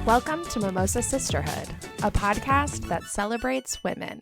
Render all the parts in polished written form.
Welcome to Mimosa Sisterhood, a podcast that celebrates women.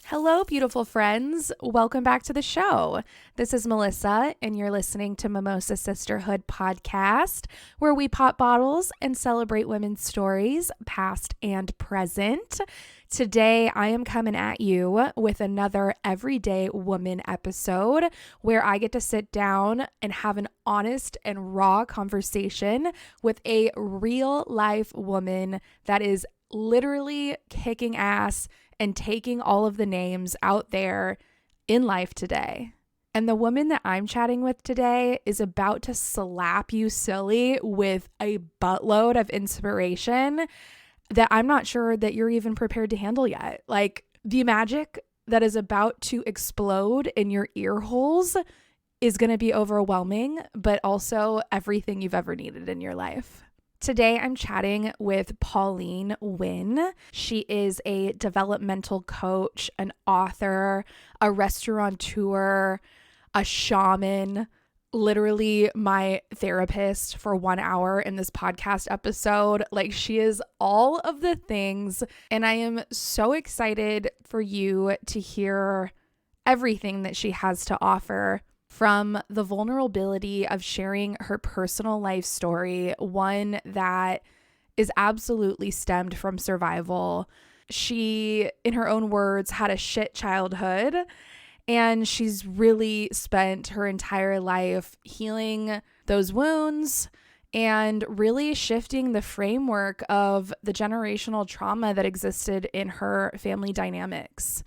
Hello, beautiful friends. Welcome back to the show. This is Melissa, and you're listening to Mimosa Sisterhood podcast, where we pop bottles and celebrate women's stories, past and present. Today, I am coming at you with another Everyday Woman episode where I get to sit down and have an honest and raw conversation with a real life woman that is literally kicking ass and taking all of the names out there in life today. And the woman that I'm chatting with today is about to slap you silly with a buttload of inspiration that I'm not sure that you're even prepared to handle yet. Like, the magic that is about to explode in your ear holes is going to be overwhelming, but also everything you've ever needed in your life. Today, I'm chatting with Pauline Nguyen. She is a developmental coach, an author, a restaurateur, a shaman, literally my therapist for 1 hour in this podcast episode. Like, she is all of the things, and I am so excited for you to hear everything that she has to offer. From the vulnerability of sharing her personal life story, one that is absolutely stemmed from survival. She, in her own words, had a shit childhood, and she's really spent her entire life healing those wounds and really shifting the framework of the generational trauma that existed in her family dynamics.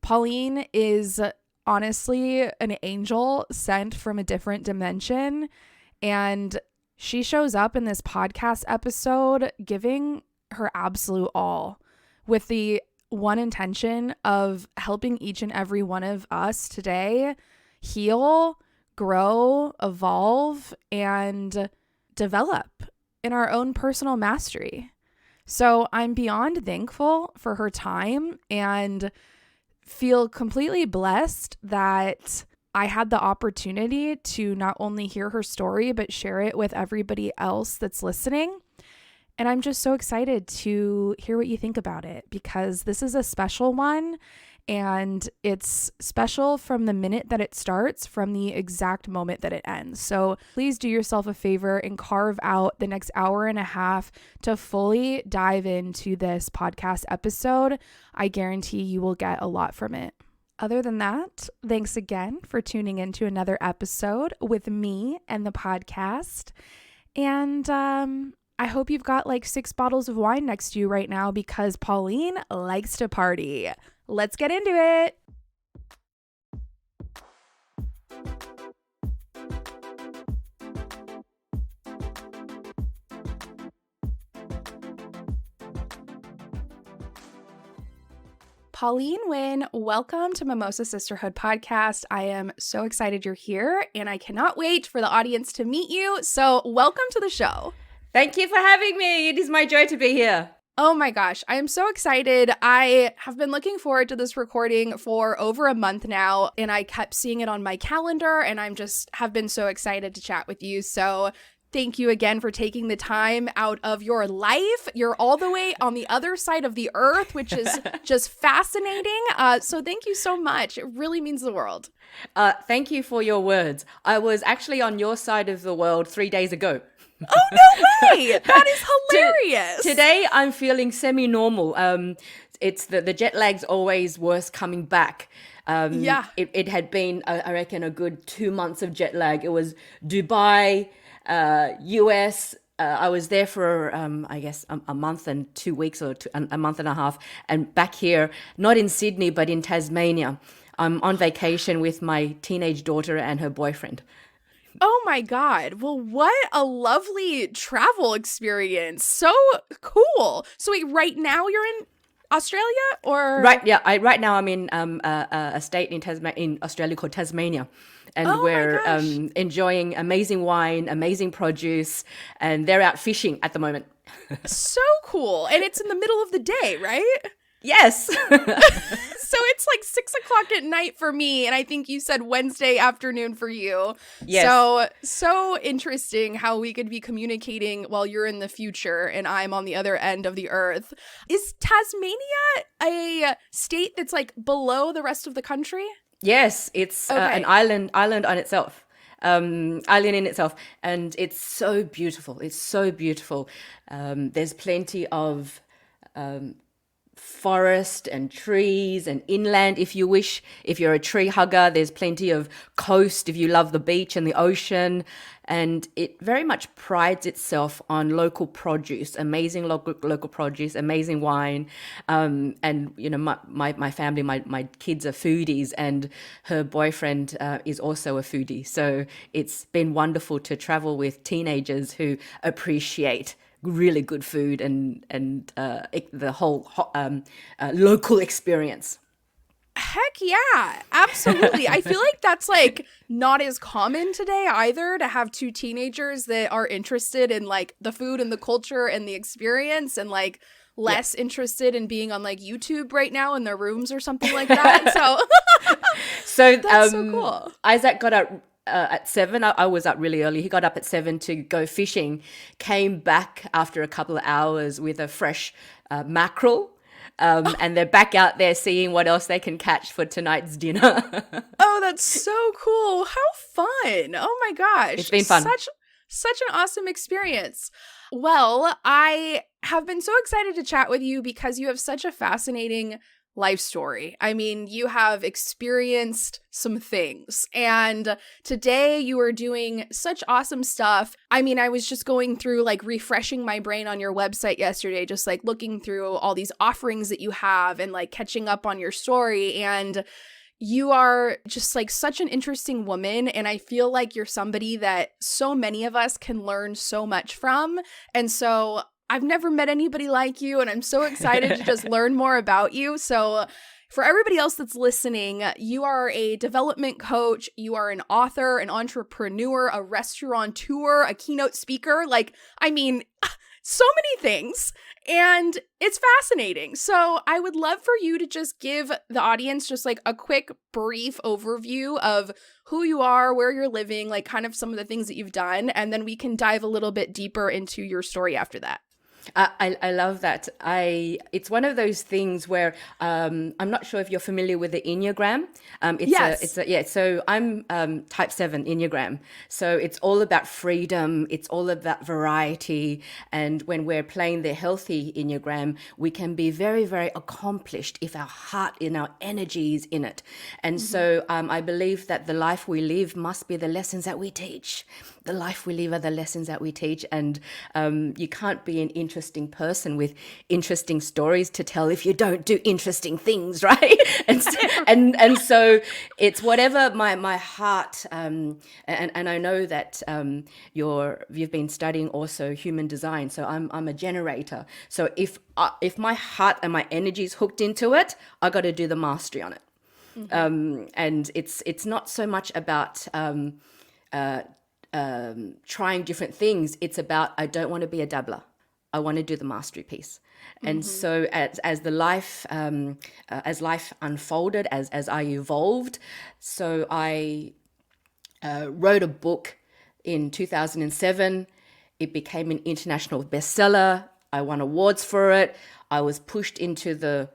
Pauline is honestly an angel sent from a different dimension, and she shows up in this podcast episode giving her absolute all with the one intention of helping each and every one of us today heal, grow, evolve, and develop in our own personal mastery. So I'm beyond thankful for her time and feel completely blessed that I had the opportunity to not only hear her story, but share it with everybody else that's listening. And I'm just so excited to hear what you think about it, because this is a special one, and it's special from the minute that it starts, from the exact moment that it ends. So please do yourself a favor and carve out the next hour and a half to fully dive into this podcast episode. I guarantee you will get a lot from it. Other than that, thanks again for tuning into another episode with me and the podcast. And I hope you've got like 6 bottles of wine next to you right now, because Pauline likes to party. Let's get into it. Pauline Nguyen, welcome to Mimosa Sisterhood podcast. I am so excited you're here, and I cannot wait for the audience to meet you. So welcome to the show. Thank you for having me. It is my joy to be here. Oh my gosh, I am so excited. I have been looking forward to this recording for over a month now, and I kept seeing it on my calendar, and have been so excited to chat with you. So thank you again for taking the time out of your life. You're all the way on the other side of the earth, which is just fascinating. So thank you so much. It really means the world. Thank you for your words. I was actually on your side of the world 3 days ago. Oh, no way! That is hilarious. Today, I'm feeling semi-normal. It's the jet lag's always worse coming back. It had been, I reckon, a good 2 months of jet lag. It was Dubai, US. I was there for, I guess, a month and 2 weeks, or a month and a half. And back here, not in Sydney, but in Tasmania. I'm on vacation with my teenage daughter and her boyfriend. Oh my God. Well, what a lovely travel experience. So cool. So wait, right now you're in Australia, or? Right. Yeah. Right now I'm in a state in Australia called Tasmania. And we're enjoying amazing wine, amazing produce, and they're out fishing at the moment. So cool. And it's in the middle of the day, right? Yes. So it's like 6:00 at night for me, and I think you said Wednesday afternoon for you. Yes. So interesting how we could be communicating while you're in the future and I'm on the other end of the earth. Is Tasmania a state that's like below the rest of the country? Yes, it's an island on itself. Island in itself, and it's so beautiful. It's so beautiful. There's plenty of forest and trees and inland if you wish. If you're a tree hugger, there's plenty of coast if you love the beach and the ocean. And it very much prides itself on local produce, amazing local produce, amazing wine. And, you know, my family, my kids are foodies, and her boyfriend is also a foodie. So it's been wonderful to travel with teenagers who appreciate really good food and the whole local experience. Heck yeah, absolutely. I feel like that's like not as common today either, to have two teenagers that are interested in like the food and the culture and the experience, and like less interested in being on like YouTube right now in their rooms or something like that. So that's so cool. Isaac got up at 7. I was up really early. He got up at 7 to go fishing, came back after a couple of hours with a fresh mackerel. And they're back out there seeing what else they can catch for tonight's dinner. Oh, that's so cool. How fun. Oh my gosh. It's been fun. Such an awesome experience. Well, I have been so excited to chat with you because you have such a fascinating life story. I mean, you have experienced some things, and today you are doing such awesome stuff. I mean, I was just going through like refreshing my brain on your website yesterday, just like looking through all these offerings that you have and like catching up on your story, and you are just like such an interesting woman, and I feel like you're somebody that so many of us can learn so much from. And so I've never met anybody like you, and I'm so excited to just learn more about you. So for everybody else that's listening, you are a development coach, you are an author, an entrepreneur, a restaurateur, a keynote speaker. Like, I mean, so many things, and it's fascinating. So I would love for you to just give the audience just like a quick, brief overview of who you are, where you're living, like kind of some of the things that you've done, and then we can dive a little bit deeper into your story after that. I love that. It's one of those things where I'm not sure if you're familiar with the Enneagram. Yes. So I'm type 7 Enneagram. So it's all about freedom. It's all about variety. And when we're playing the healthy Enneagram, we can be very, very accomplished if our heart and our energy is in it. And so I believe that the life we live must be the lessons that we teach. The life we live are the lessons that we teach. And you can't be an interesting person with interesting stories to tell if you don't do interesting things, right? and so it's whatever my heart, and I know that you've been studying also human design. So I'm a generator. So if my heart and my energy is hooked into it, I got to do the mastery on it. And it's not so much about trying different things. It's about, I don't want to be a dabbler. I want to do the mastery piece. And so as the life, as life unfolded, as I evolved, so I wrote a book in 2007. It became an international bestseller. I won awards for it. I was pushed into the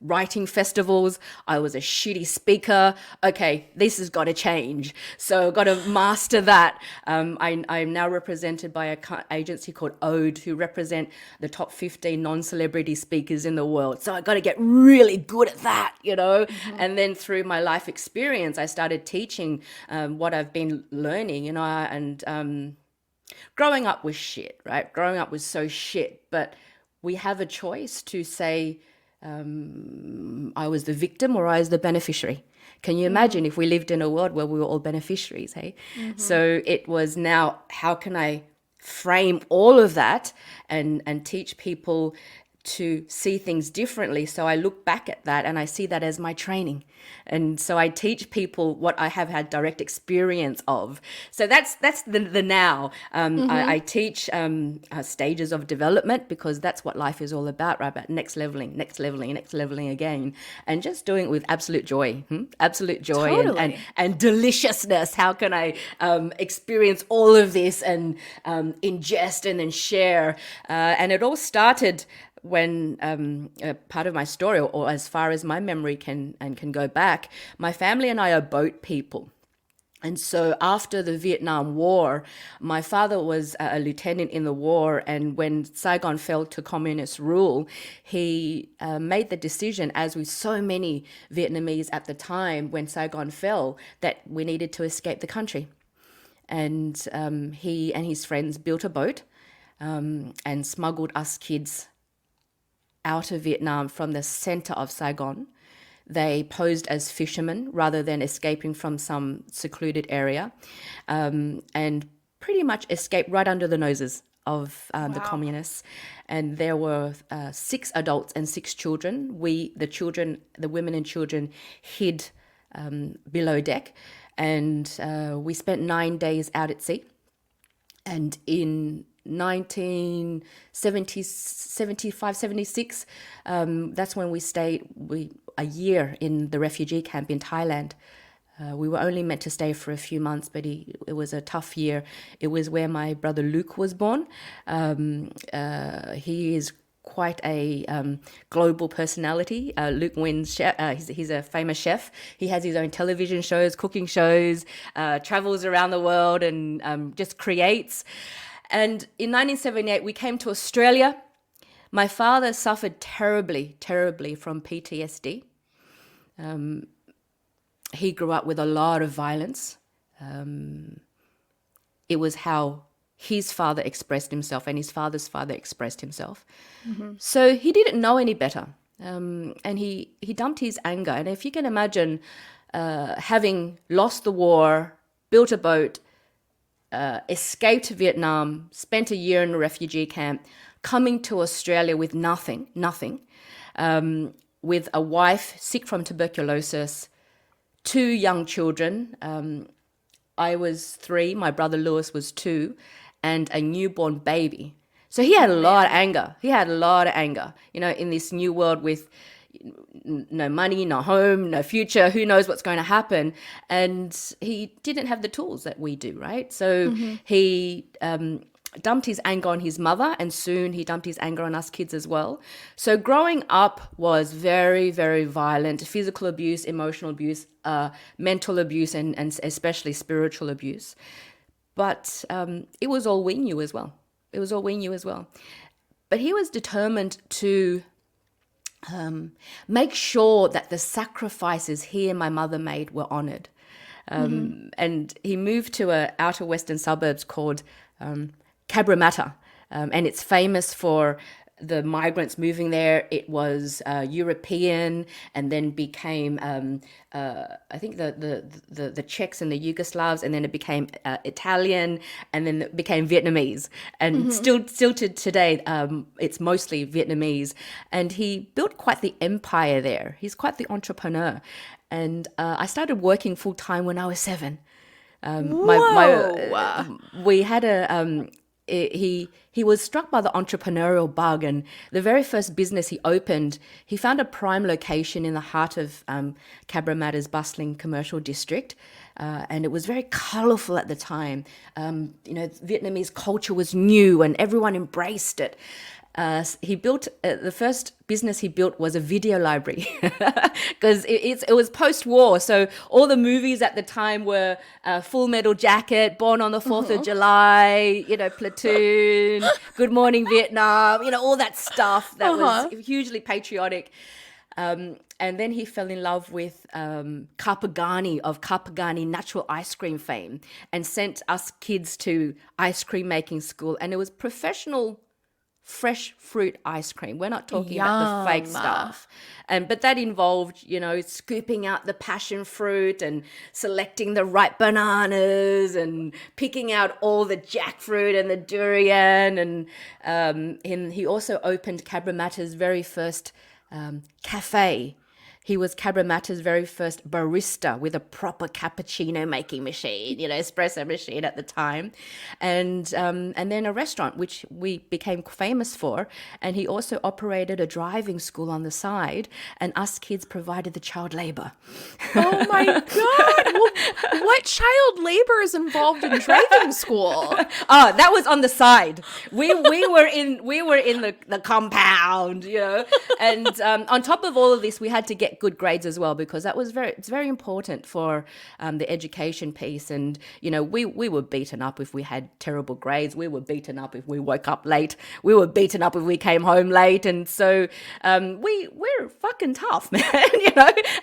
writing festivals. I was a shitty speaker. Okay, this has got to change. So I've got to master that. I'm now represented by an agency called Ode, who represent the top 15 non-celebrity speakers in the world. So I got to get really good at that, you know. And then through my life experience, I started teaching what I've been learning, you know, and growing up was shit, right? Growing up was so shit. But we have a choice to say, I was the victim or I was the beneficiary. Can you imagine if we lived in a world where we were all beneficiaries, hey? So it was now, how can I frame all of that and teach people to see things differently. So I look back at that and I see that as my training. And so I teach people what I have had direct experience of. So that's the now. I teach stages of development, because that's what life is all about, right? About next leveling again, and just doing it with absolute joy, absolute joy. Totally. and deliciousness. How can I experience all of this and ingest and then share? And it all started when part of my story, or as far as my memory can go back, my family and I are boat people. And so after the Vietnam War, my father was a lieutenant in the war. And when Saigon fell to communist rule, he made the decision, as with so many Vietnamese at the time when Saigon fell, that we needed to escape the country. And he and his friends built a boat and smuggled us kids out of Vietnam from the center of Saigon. They posed as fishermen rather than escaping from some secluded area, and pretty much escaped right under the noses of the communists. And there were 6 adults and 6 children. The women and children, hid below deck, and we spent 9 days out at sea. And in 1975, 76, that's when we stayed a year in the refugee camp in Thailand. We were only meant to stay for a few months, but it was a tough year. It was where my brother Luke was born. He is quite a global personality. Luke Nguyen, he's a famous chef. He has his own television shows, cooking shows, travels around the world, and just creates. And in 1978, we came to Australia. My father suffered terribly, terribly from PTSD. He grew up with a lot of violence. It was how his father expressed himself and his father's father expressed himself. So he didn't know any better. And he dumped his anger. And if you can imagine having lost the war, built a boat, escaped Vietnam, spent a year in a refugee camp, coming to Australia with nothing, with a wife sick from tuberculosis, 2 young children. I was 3, my brother Lewis was 2, and a newborn baby. So he had a lot of anger. In this new world with no money, no home, no future, who knows what's going to happen. And he didn't have the tools that we do, right? So he dumped his anger on his mother, and soon he dumped his anger on us kids as well. So growing up was very, very violent: physical abuse, emotional abuse, mental abuse, and especially spiritual abuse. But it was all we knew as well. But he was determined to make sure that the sacrifices he and my mother made were honored. And he moved to an outer western suburbs called Cabramatta, and it's famous for the migrants moving there. It was European, and then became I think the Czechs and the Yugoslavs, and then it became Italian, and then it became Vietnamese, and still to today it's mostly Vietnamese. And he built quite the empire there. He's quite the entrepreneur, and I started working full time when I was 7. We had a he was struck by the entrepreneurial bug, and the very first business he opened, he found a prime location in the heart of Cabramatta's bustling commercial district, and it was very colorful at the time. Vietnamese culture was new and everyone embraced it. He built the first business he built was a video library, because it was post-war, so all the movies at the time were Full Metal Jacket, Born on the 4th of July, Platoon, Good Morning Vietnam, all that stuff that was hugely patriotic. And then he fell in love with Kapagani of Kapagani natural ice cream fame, and sent us kids to ice cream making school, and it was professional fresh fruit ice cream. We're not talking about the fake stuff. But that involved, scooping out the passion fruit and selecting the ripe bananas and picking out all the jackfruit and the durian. And he also opened Cabramatta's very first cafe. He was Cabramatta's very first barista with a proper cappuccino making machine, espresso machine at the time, and then a restaurant which we became famous for. And he also operated a driving school on the side, and us kids provided the child labor. Oh my God! Well, what child labor is involved in driving school? Oh, that was on the side. We were in the compound, and on top of all of this, we had to get good grades as well, because it's very important for the education piece. And we were beaten up if we had terrible grades. We were beaten up if we woke up late. We were beaten up if we came home late. And so we're fucking tough, man.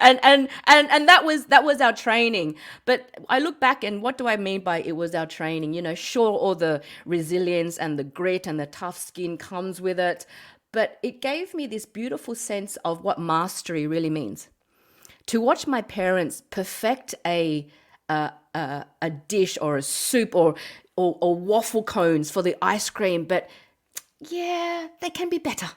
And that was our training. But I look back, and what do I mean by it was our training? Sure, all the resilience and the grit and the tough skin comes with it, but it gave me this beautiful sense of what mastery really means. To watch my parents perfect a dish or a soup or waffle cones for the ice cream, but yeah, they can be better.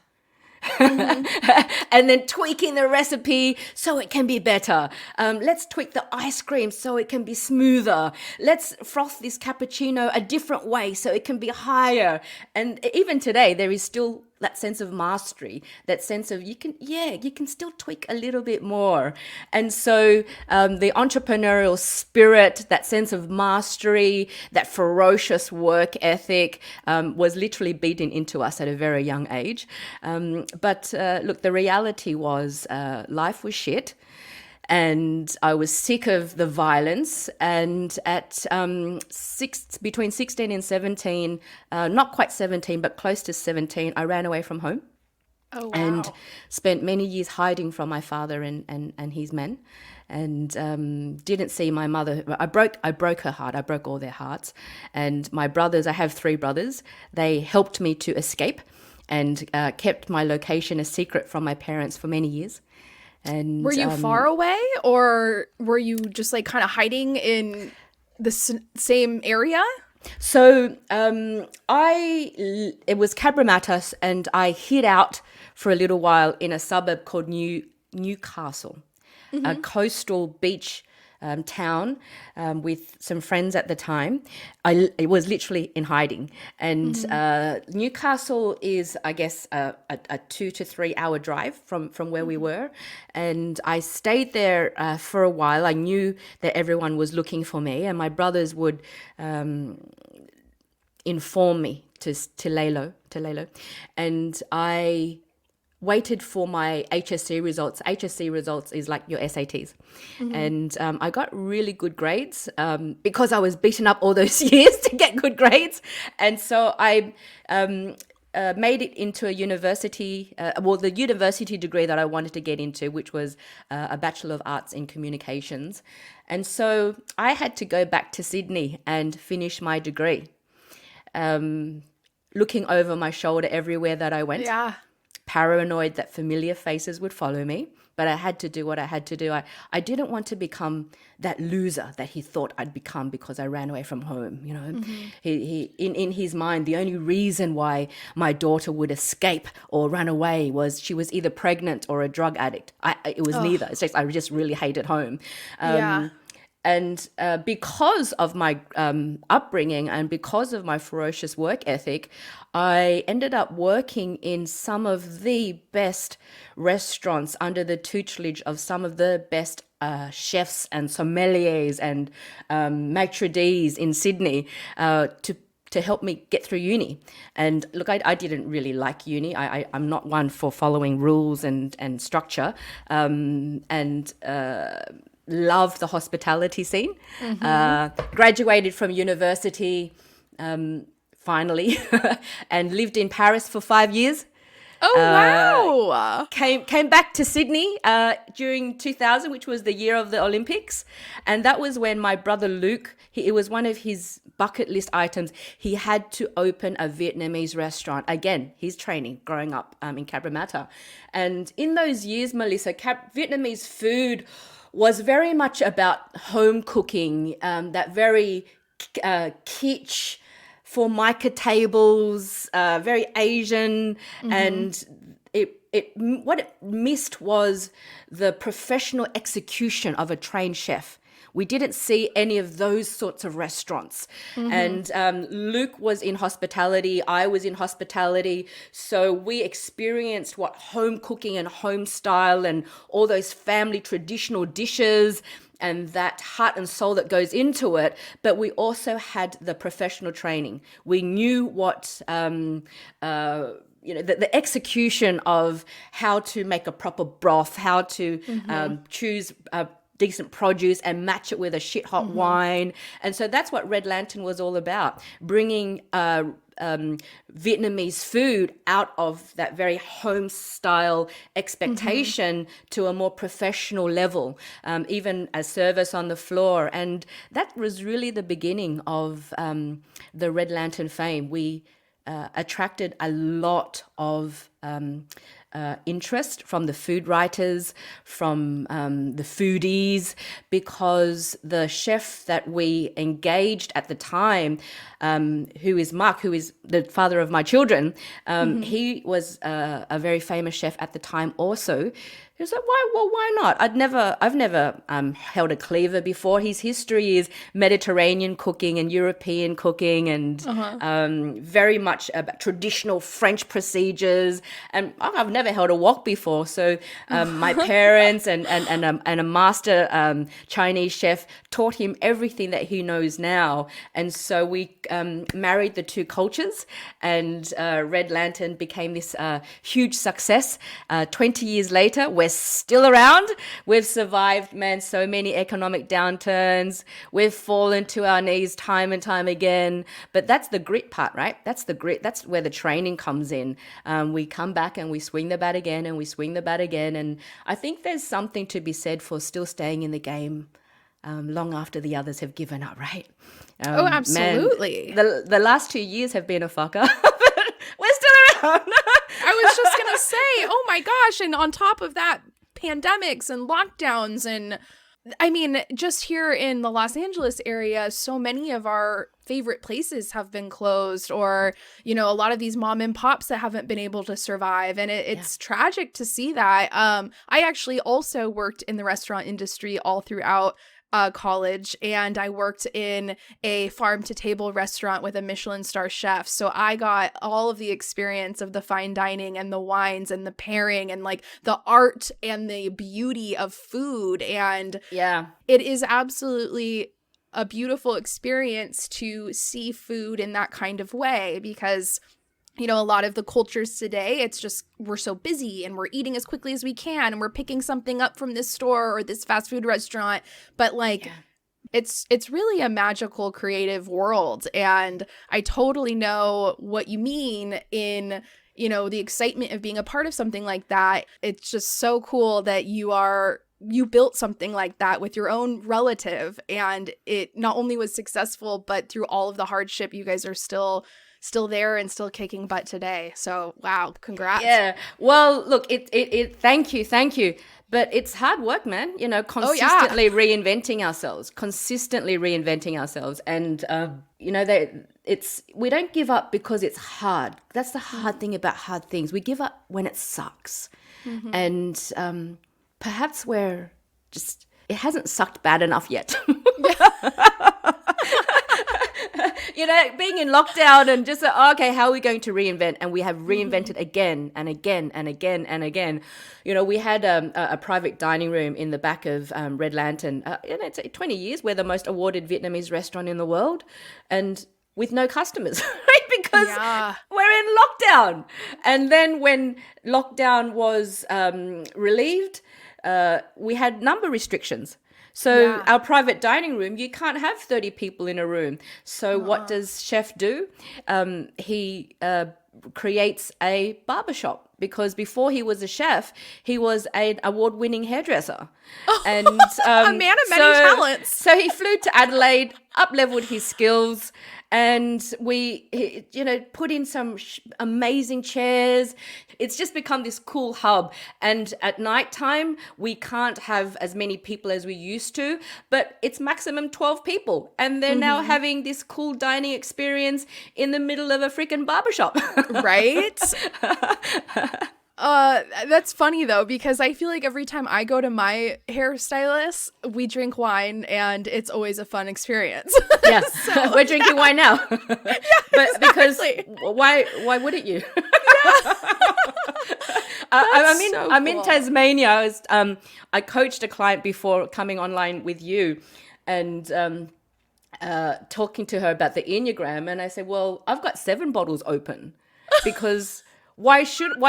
And then tweaking the recipe so it can be better. Let's tweak the ice cream so it can be smoother. Let's froth this cappuccino a different way so it can be higher. And even today, there is still that sense of mastery, that sense of you can still tweak a little bit more. And so the entrepreneurial spirit, that sense of mastery, that ferocious work ethic was literally beaten into us at a very young age. But look, the reality was life was shit. And I was sick of the violence. And at between 16 and 17, not quite 17, but close to 17, I ran away from home. Oh, wow. And spent many years hiding from my father and his men. And didn't see my mother. I broke her heart. I broke all their hearts. And my brothers, I have 3 brothers, they helped me to escape and kept my location a secret from my parents for many years. And were you far away, or were you just like kind of hiding in the same area? So it was Cabramatta, and I hid out for a little while in a suburb called Newcastle, a coastal beach town with some friends at the time. It was literally in hiding. And Newcastle is, I guess, a 2 to 3 hour drive from where we were. And I stayed there for a while. I knew that everyone was looking for me, and my brothers would inform me to lay low. And I waited for my HSC results. HSC results is like your SATs. And I got really good grades because I was beaten up all those years to get good grades. And so I made it into a university, the university degree that I wanted to get into, which was a Bachelor of Arts in Communications. And so I had to go back to Sydney and finish my degree, looking over my shoulder everywhere that I went. Yeah. Paranoid that familiar faces would follow me, but I had to do what I had to do. I didn't want to become that loser that he thought I'd become because I ran away from home. He in his mind, the only reason why my daughter would escape or run away was she was either pregnant or a drug addict. It was neither. It's just I just really hated home. And because of my upbringing and because of my ferocious work ethic, I ended up working in some of the best restaurants under the tutelage of some of the best chefs and sommeliers and maitre d's in Sydney to help me get through uni. And look, I didn't really like uni. I'm not one for following rules and structure. Loved the hospitality scene. Graduated from university finally and lived in Paris for 5 years. Oh, wow. Came back to Sydney during 2000, which was the year of the Olympics. And that was when my brother Luke, it was one of his bucket list items. He had to open a Vietnamese restaurant. Again, his training growing up in Cabramatta. And in those years, Melissa, Vietnamese food was very much about home cooking, that very kitsch, formica tables, very Asian, and what it missed was the professional execution of a trained chef. We didn't see any of those sorts of restaurants. And Luke was in hospitality. I was in hospitality. So we experienced what home cooking and home style and all those family traditional dishes and that heart and soul that goes into it. But we also had the professional training. We knew what... the execution of how to make a proper broth, how to choose decent produce and match it with a shit hot wine. And so that's what Red Lantern was all about, bringing Vietnamese food out of that very home style expectation to a more professional level, even as service on the floor. And that was really the beginning of the Red Lantern fame. We attracted a lot of interest from the food writers, from the foodies, because the chef that we engaged at the time, who is Mark, who is the father of my children, he was a very famous chef at the time also. He was like, why not? I've never held a cleaver before. His history is Mediterranean cooking and European cooking and very much about traditional French procedures. And I've never held a wok before. So my parents and a master Chinese chef taught him everything that he knows now. And so we married the two cultures, and Red Lantern became this huge success. 20 years later, we're still around. We've survived, man, so many economic downturns. We've fallen to our knees time and time again. But that's the grit part, right? That's the grit. That's where the training comes in. We come back and we swing the bat again and we swing the bat again. And I think there's something to be said for still staying in the game long after the others have given up, right? Oh, absolutely. Man, the last 2 years have been a fucker. We're still around. I was just going to say, oh my gosh. And on top of that, pandemics and lockdowns. And I mean, just here in the Los Angeles area, so many of our favorite places have been closed, or, a lot of these mom and pops that haven't been able to survive. And it's tragic to see that. I actually also worked in the restaurant industry all throughout college, and I worked in a farm to table restaurant with a Michelin star chef. So I got all of the experience of the fine dining and the wines and the pairing and like the art and the beauty of food. And it is absolutely a beautiful experience to see food in that kind of way, because a lot of the cultures today, it's just we're so busy and we're eating as quickly as we can and we're picking something up from this store or this fast food restaurant. But it's really a magical, creative world. And I totally know what you mean in, the excitement of being a part of something like that. It's just so cool that you built something like that with your own relative, and it not only was successful, but through all of the hardship, you guys are still there and still kicking butt today. So, wow, congrats. Yeah. Well, look, thank you. But it's hard work, man, consistently reinventing ourselves. And, we don't give up because it's hard. That's the hard thing about hard things. We give up when it sucks. And perhaps it hasn't sucked bad enough yet. Being in lockdown and just, okay, how are we going to reinvent? And we have reinvented again and again and again and again. We had a private dining room in the back of Red Lantern. It's 20 years. We're the most awarded Vietnamese restaurant in the world, and with no customers, right? Because we're in lockdown. And then when lockdown was relieved, we had number restrictions. So our private dining room, you can't have 30 people in a room. So what does chef do? He creates a barbershop because before he was a chef, he was an award-winning hairdresser. And a man of many talents. So he flew to Adelaide, up-leveled his skills, and we put in some amazing chairs. It's just become this cool hub. And at nighttime, we can't have as many people as we used to, but it's maximum 12 people. And they're now having this cool dining experience in the middle of a freaking barbershop. Right? That's funny though, because I feel like every time I go to my hairstylist, we drink wine and it's always a fun experience. Yes, so. We're drinking wine now. Yeah, but exactly. Because why wouldn't you? Yeah. I'm in Tasmania. I coached a client before coming online with you, and talking to her about the Enneagram, and I said, well, I've got 7 bottles open because why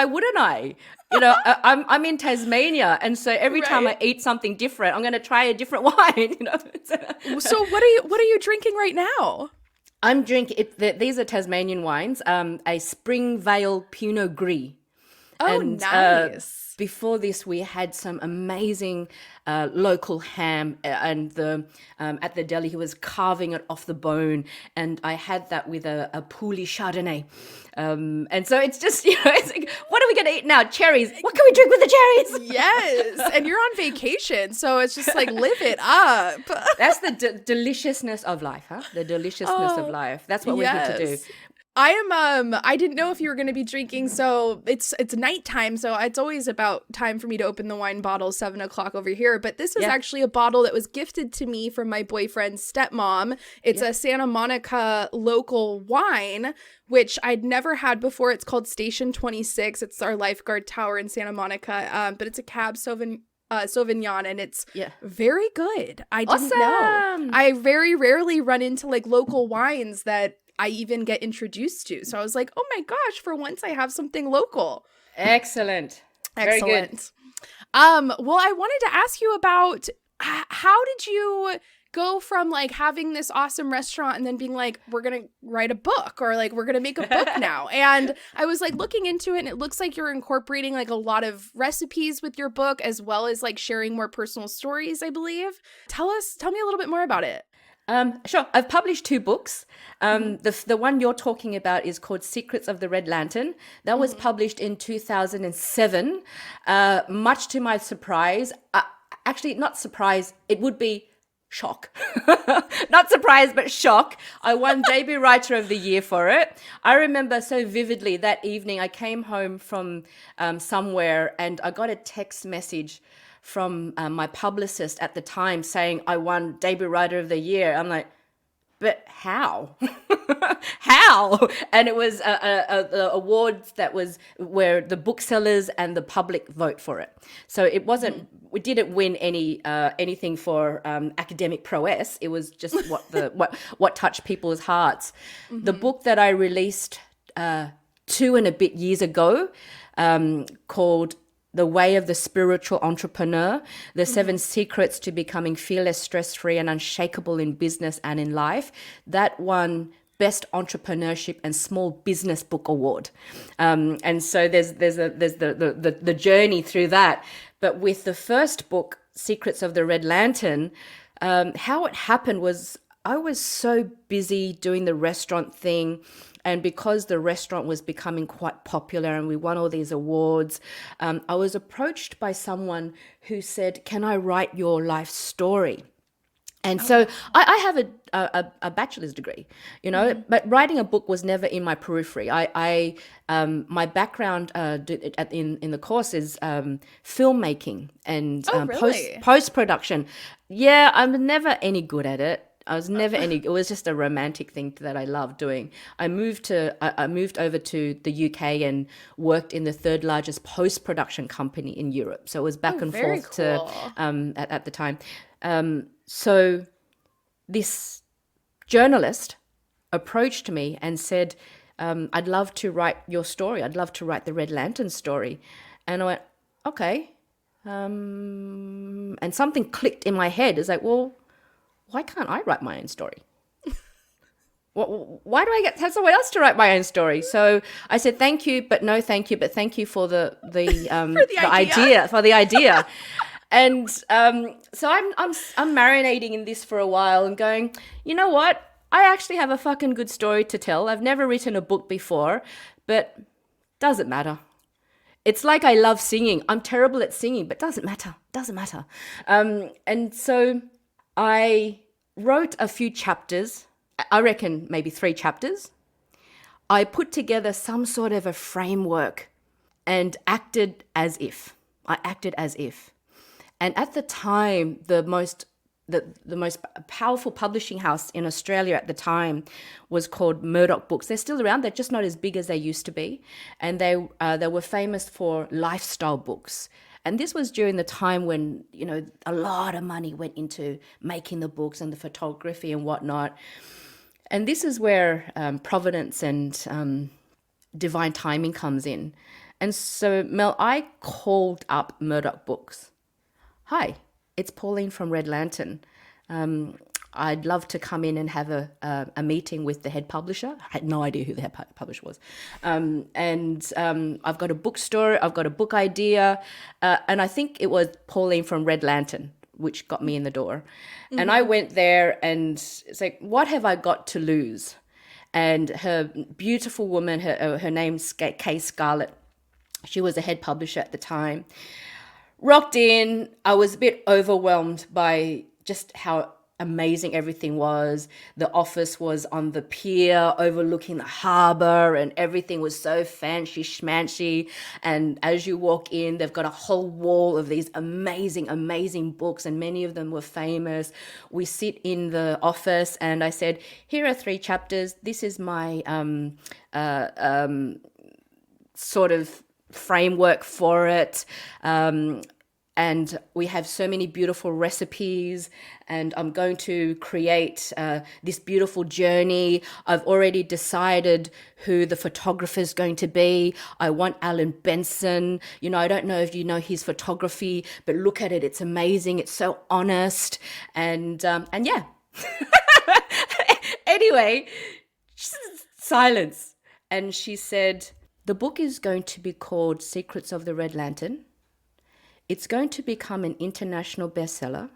wouldn't I? I'm in Tasmania, and so every time I eat something different, I'm going to try a different wine. So what are you drinking right now? I'm drinking these are Tasmanian wines, a Springvale Pinot Gris. Oh, and, nice. Before this, we had some amazing local ham, and at the deli, he was carving it off the bone, and I had that with a Pauline Chardonnay. And so it's just, it's like, what are we going to eat now? Cherries. What can we drink with the cherries? Yes. And you're on vacation, so it's just like, live it up. That's the deliciousness of life, huh? The deliciousness of life. That's what we're here to do. I didn't know if you were going to be drinking, so it's nighttime, so it's always about time for me to open the wine bottle, 7:00 over here, but this is actually a bottle that was gifted to me from my boyfriend's stepmom. It's a Santa Monica local wine, which I'd never had before. It's called Station 26. It's our lifeguard tower in Santa Monica, but it's a Cab Sauvignon, and it's very good. I didn't know. I very rarely run into like local wines that I even get introduced to. So I was like, oh my gosh, for once I have something local. Excellent. Very good. Well, I wanted to ask you about how did you go from like having this awesome restaurant and then being like, we're going to write a book, or like, we're going to make a book now. And I was like looking into it, and it looks like you're incorporating like a lot of recipes with your book, as well as like sharing more personal stories, I believe. Tell me a little bit more about it. Sure. I've published 2 books. The one you're talking about is called Secrets of the Red Lantern. That was published in 2007. Much to my surprise, actually not surprise, it would be shock. Not surprise, but shock. I won Debut Writer of the Year for it. I remember so vividly that evening I came home from somewhere, and I got a text message from my publicist at the time saying I won Debut Writer of the Year. I'm like, but how? How? And it was the awards that was where the booksellers and the public vote for it. So it wasn't, we didn't win anything for academic prowess. It was just what touched people's hearts. The book that I released 2 and a bit years ago, called The Way of the Spiritual Entrepreneur, the 7 secrets to becoming fearless, stress-free, and unshakable in business and in life. That won Best Entrepreneurship and Small Business Book Award. And so there's the journey through that. But with the first book, Secrets of the Red Lantern, how it happened was I was so busy doing the restaurant thing. And because the restaurant was becoming quite popular and we won all these awards, I was approached by someone who said, can I write your life story? And so I have a bachelor's degree, but writing a book was never in my periphery. My background in the course is filmmaking and post-production. Yeah, I'm never any good at it. It was just a romantic thing that I loved doing. I moved over to the UK and worked in the 3rd largest post-production company in Europe. So it was back and forth cool. At the time. So this journalist approached me and said, I'd love to write your story. I'd love to write the Red Lantern story. And I went, okay. And something clicked in my head. It's like, well, why can't I write my own story? why do I have someone else to write my own story? So I said, thank you, but no thank you, but thank you for the idea. And so I'm marinating in this for a while and going, you know what? I actually have a fucking good story to tell. I've never written a book before, but doesn't matter. It's like I love singing. I'm terrible at singing, but doesn't matter. And so I wrote a few chapters. I reckon maybe 3 chapters. I put together some sort of a framework and acted as if. And at the time, the most powerful publishing house in Australia at the time was called Murdoch Books. They're still around. They're just not as big as they used to be. And they were famous for lifestyle books. And this was during the time when, you know, a lot of money went into making the books and the photography and whatnot. And this is where providence and divine timing comes in. And so, Mel, I called up Murdoch Books. Hi, it's Pauline from Red Lantern. I'd love to come in and have a meeting with the head publisher. I had no idea who the head publisher was. I've got a bookstore, I've got a book idea. And I think it was Pauline from Red Lantern, which got me in the door. Mm-hmm. And I went there and it's like, what have I got to lose? And her beautiful woman, her name's Kay Scarlett. She was the head publisher at the time. Rocked in. I was a bit overwhelmed by just how amazing everything was. The office was on the pier overlooking the harbour and everything was so fancy schmancy. And as you walk in, they've got a whole wall of these amazing books, and many of them were famous. We sit in the office and I said, here are 3 chapters. This is my sort of framework for it. And we have so many beautiful recipes, and I'm going to create this beautiful journey. I've already decided who the photographer is going to be. I want Alan Benson. You know, I don't know if you know his photography, but look at it. It's amazing. It's so honest. And yeah. Anyway, silence. And she said, the book is going to be called Secrets of the Red Lantern. It's going to become an international bestseller.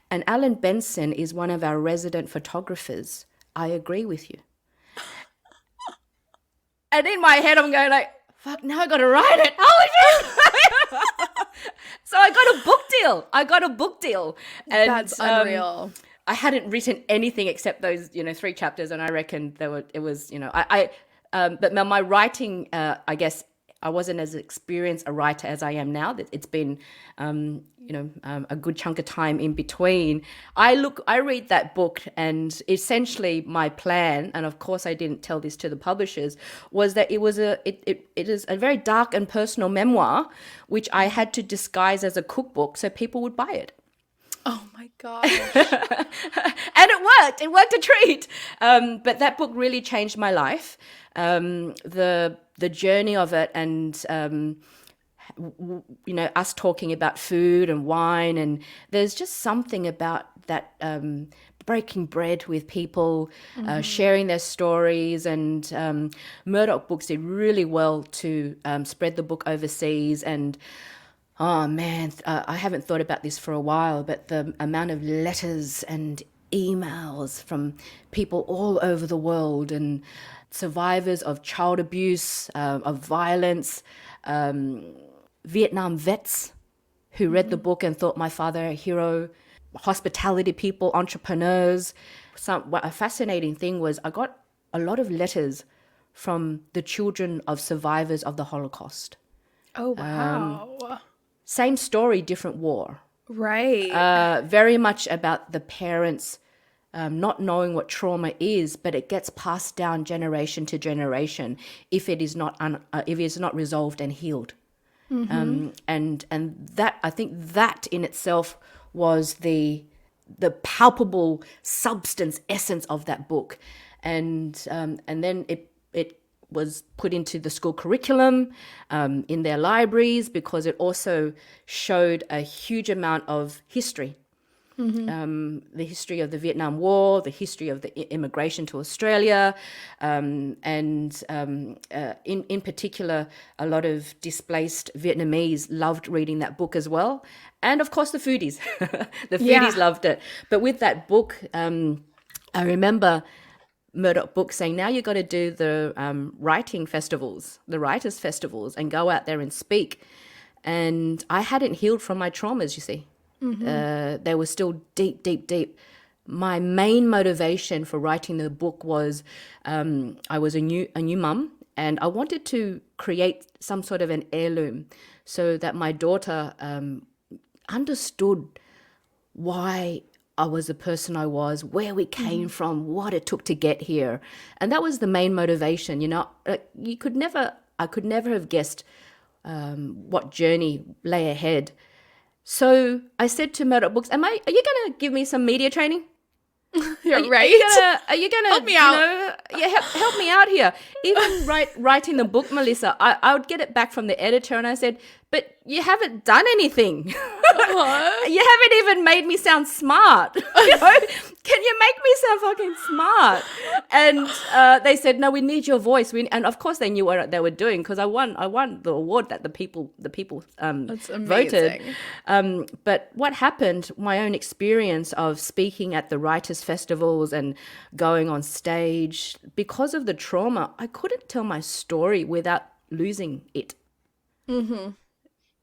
And Alan Benson is one of our resident photographers. I agree with you. And in my head, I'm going like, fuck, now I got to write it. Holy shit. So I got a book deal. And, that's unreal. I hadn't written anything except those, 3 chapters. And I reckon it was, but my writing, I guess, I wasn't as experienced a writer as I am now. It's been, a good chunk of time in between. I read that book, and essentially my plan, and of course I didn't tell this to the publishers, was that it is a very dark and personal memoir, which I had to disguise as a cookbook so people would buy it. Oh my gosh. And it worked a treat. But that book really changed my life. The journey of it, and us talking about food and wine, and there's just something about that, breaking bread with people, sharing their stories, and Murdoch Books did really well to spread the book overseas. And oh man, I haven't thought about this for a while, but the amount of letters and emails from people all over the world, and survivors of child abuse, of violence, Vietnam vets who read the book and thought my father a hero, hospitality people, entrepreneurs. A fascinating thing was I got a lot of letters from the children of survivors of the Holocaust. Oh, wow. Same story, different war. Right. Very much about the parents not knowing what trauma is, but it gets passed down generation to generation if it is not resolved and healed. Mm-hmm. And that, I think that in itself was the palpable substance essence of that book, and then it was put into the school curriculum, in their libraries, because it also showed a huge amount of history. the history of the Vietnam War, the history of the immigration to Australia, and in particular, a lot of displaced Vietnamese loved reading that book as well. And of course, the foodies. The foodies loved it. But with that book, I remember Murdoch Books saying, now you got to do the writing festivals, the writers' festivals, and go out there and speak. And I hadn't healed from my traumas, you see. They were still deep, deep, deep. My main motivation for writing the book was I was a new mum, and I wanted to create some sort of an heirloom so that my daughter understood why I was the person I was, where we came from, what it took to get here. And that was the main motivation. You know, I could never have guessed what journey lay ahead. So I said to Murdoch Books, are you going to give me some media training? You're right. Are you gonna help me out? Help me out here. Even writing the book, Melissa, I would get it back from the editor, and I said, but you haven't done anything. You haven't even made me sound smart. Can you make me sound fucking smart? And they said, no, we need your voice. And of course they knew what they were doing, because I won the award that the people That's amazing. voted. But what happened, my own experience of speaking at the writers' festivals and going on stage, because of the trauma, I couldn't tell my story without losing it.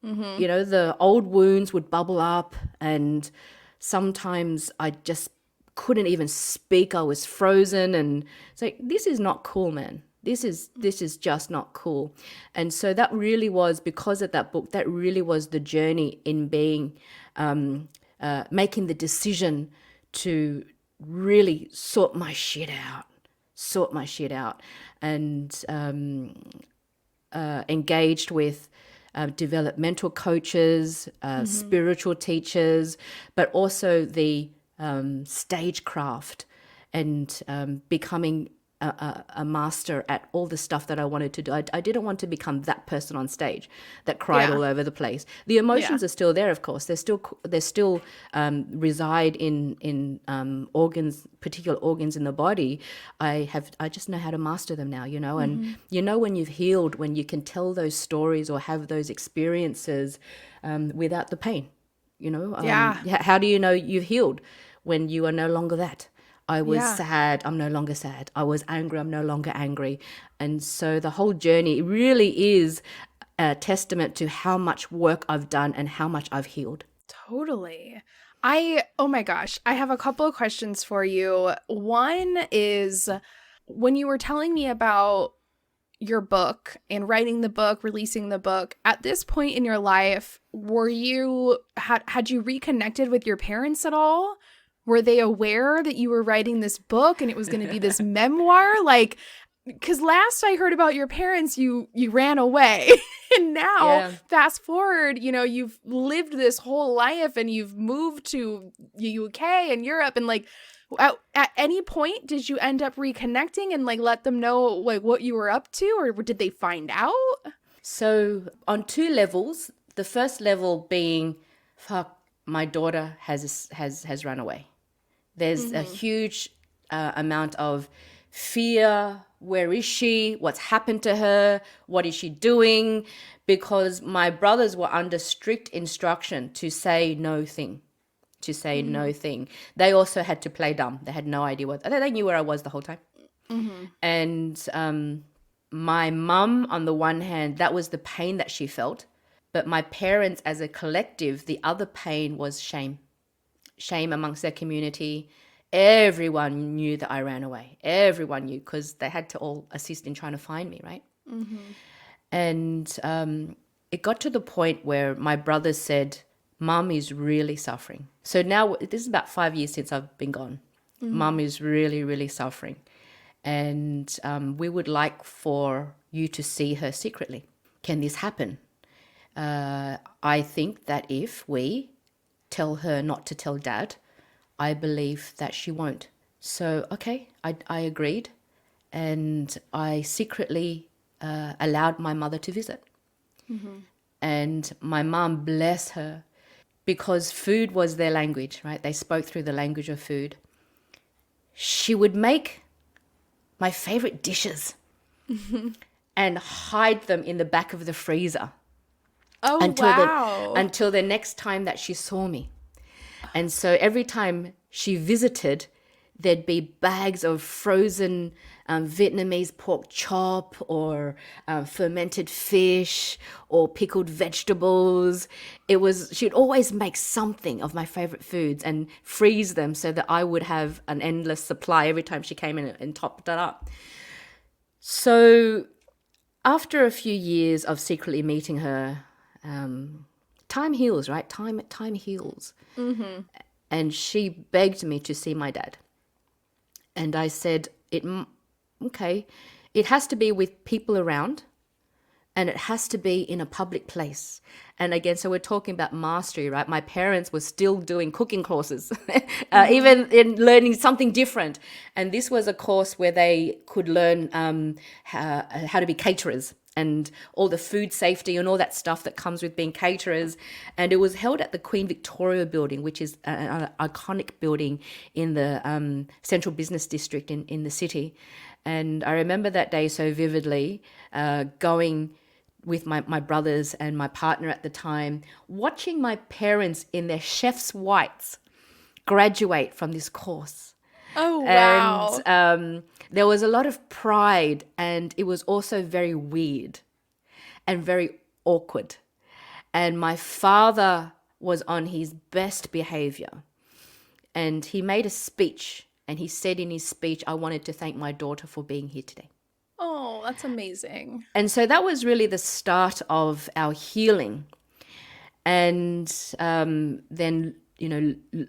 You know, the old wounds would bubble up, and sometimes I just couldn't even speak. I was frozen, and it's like, this is not cool, man. This is just not cool. And so that really was, because of that book, that really was the journey in being, making the decision to really sort my shit out, and engaged with developmental coaches, spiritual teachers, but also the stagecraft, and becoming a master at all the stuff that I wanted to do. I didn't want to become that person on stage that cried all over the place. The emotions are still there, of course. They still reside in organs, particular organs in the body. I just know how to master them now, you know. And you know, when you've healed, when you can tell those stories or have those experiences without the pain, you know. How do you know you've healed? When you are no longer that. I was sad, I'm no longer sad. I was angry, I'm no longer angry. And so the whole journey really is a testament to how much work I've done and how much I've healed. Totally. Oh my gosh, I have a couple of questions for you. One is, when you were telling me about your book and writing the book, releasing the book, at this point in your life, had you reconnected with your parents at all? Were they aware that you were writing this book and it was going to be this memoir? Like, because last I heard about your parents, you ran away. And now, fast forward, you know, you've lived this whole life and you've moved to the UK and Europe. And like, at any point, did you end up reconnecting and like let them know like what you were up to, or did they find out? So on two levels, the first level being, fuck, my daughter has run away. There's a huge amount of fear. Where is she? What's happened to her? What is she doing? Because my brothers were under strict instruction to say no thing. No thing. They also had to play dumb. They had no idea they knew where I was the whole time. And my mum, on the one hand, that was the pain that she felt. But my parents, as a collective, the other pain was shame. Shame amongst their community. Everyone knew that I ran away. Everyone knew, because they had to all assist in trying to find me, right? And it got to the point where my brothers said, Mum is really suffering. So now, this is about 5 years since I've been gone. Mum is really, really suffering. And we would like for you to see her secretly. Can this happen? I think that if we tell her not to tell Dad, I believe that she won't. So, okay, I agreed. And I secretly allowed my mother to visit. And my mom, bless her, because food was their language, right? They spoke through the language of food. She would make my favorite dishes and hide them in the back of the freezer until the next time that she saw me. And so every time she visited, there'd be bags of frozen Vietnamese pork chop or fermented fish or pickled vegetables. She'd always make something of my favorite foods and freeze them so that I would have an endless supply every time she came in and topped it up. So after a few years of secretly meeting her, time heals, right? Time heals. Mm-hmm. And she begged me to see my dad. And I said, okay, it has to be with people around and it has to be in a public place. And again, so we're talking about mastery, right? My parents were still doing cooking courses, even in learning something different. And this was a course where they could learn how to be caterers and all the food safety and all that stuff that comes with being caterers. And it was held at the Queen Victoria building, which is an iconic building in the central business district in the city. And I remember that day so vividly, going with my brothers and my partner at the time, watching my parents in their chef's whites graduate from this course. Oh, wow. And there was a lot of pride, and it was also very weird and very awkward. And my father was on his best behavior. And he made a speech, and he said in his speech, "I wanted to thank my daughter for being here today." Oh, that's amazing. And so that was really the start of our healing. And then,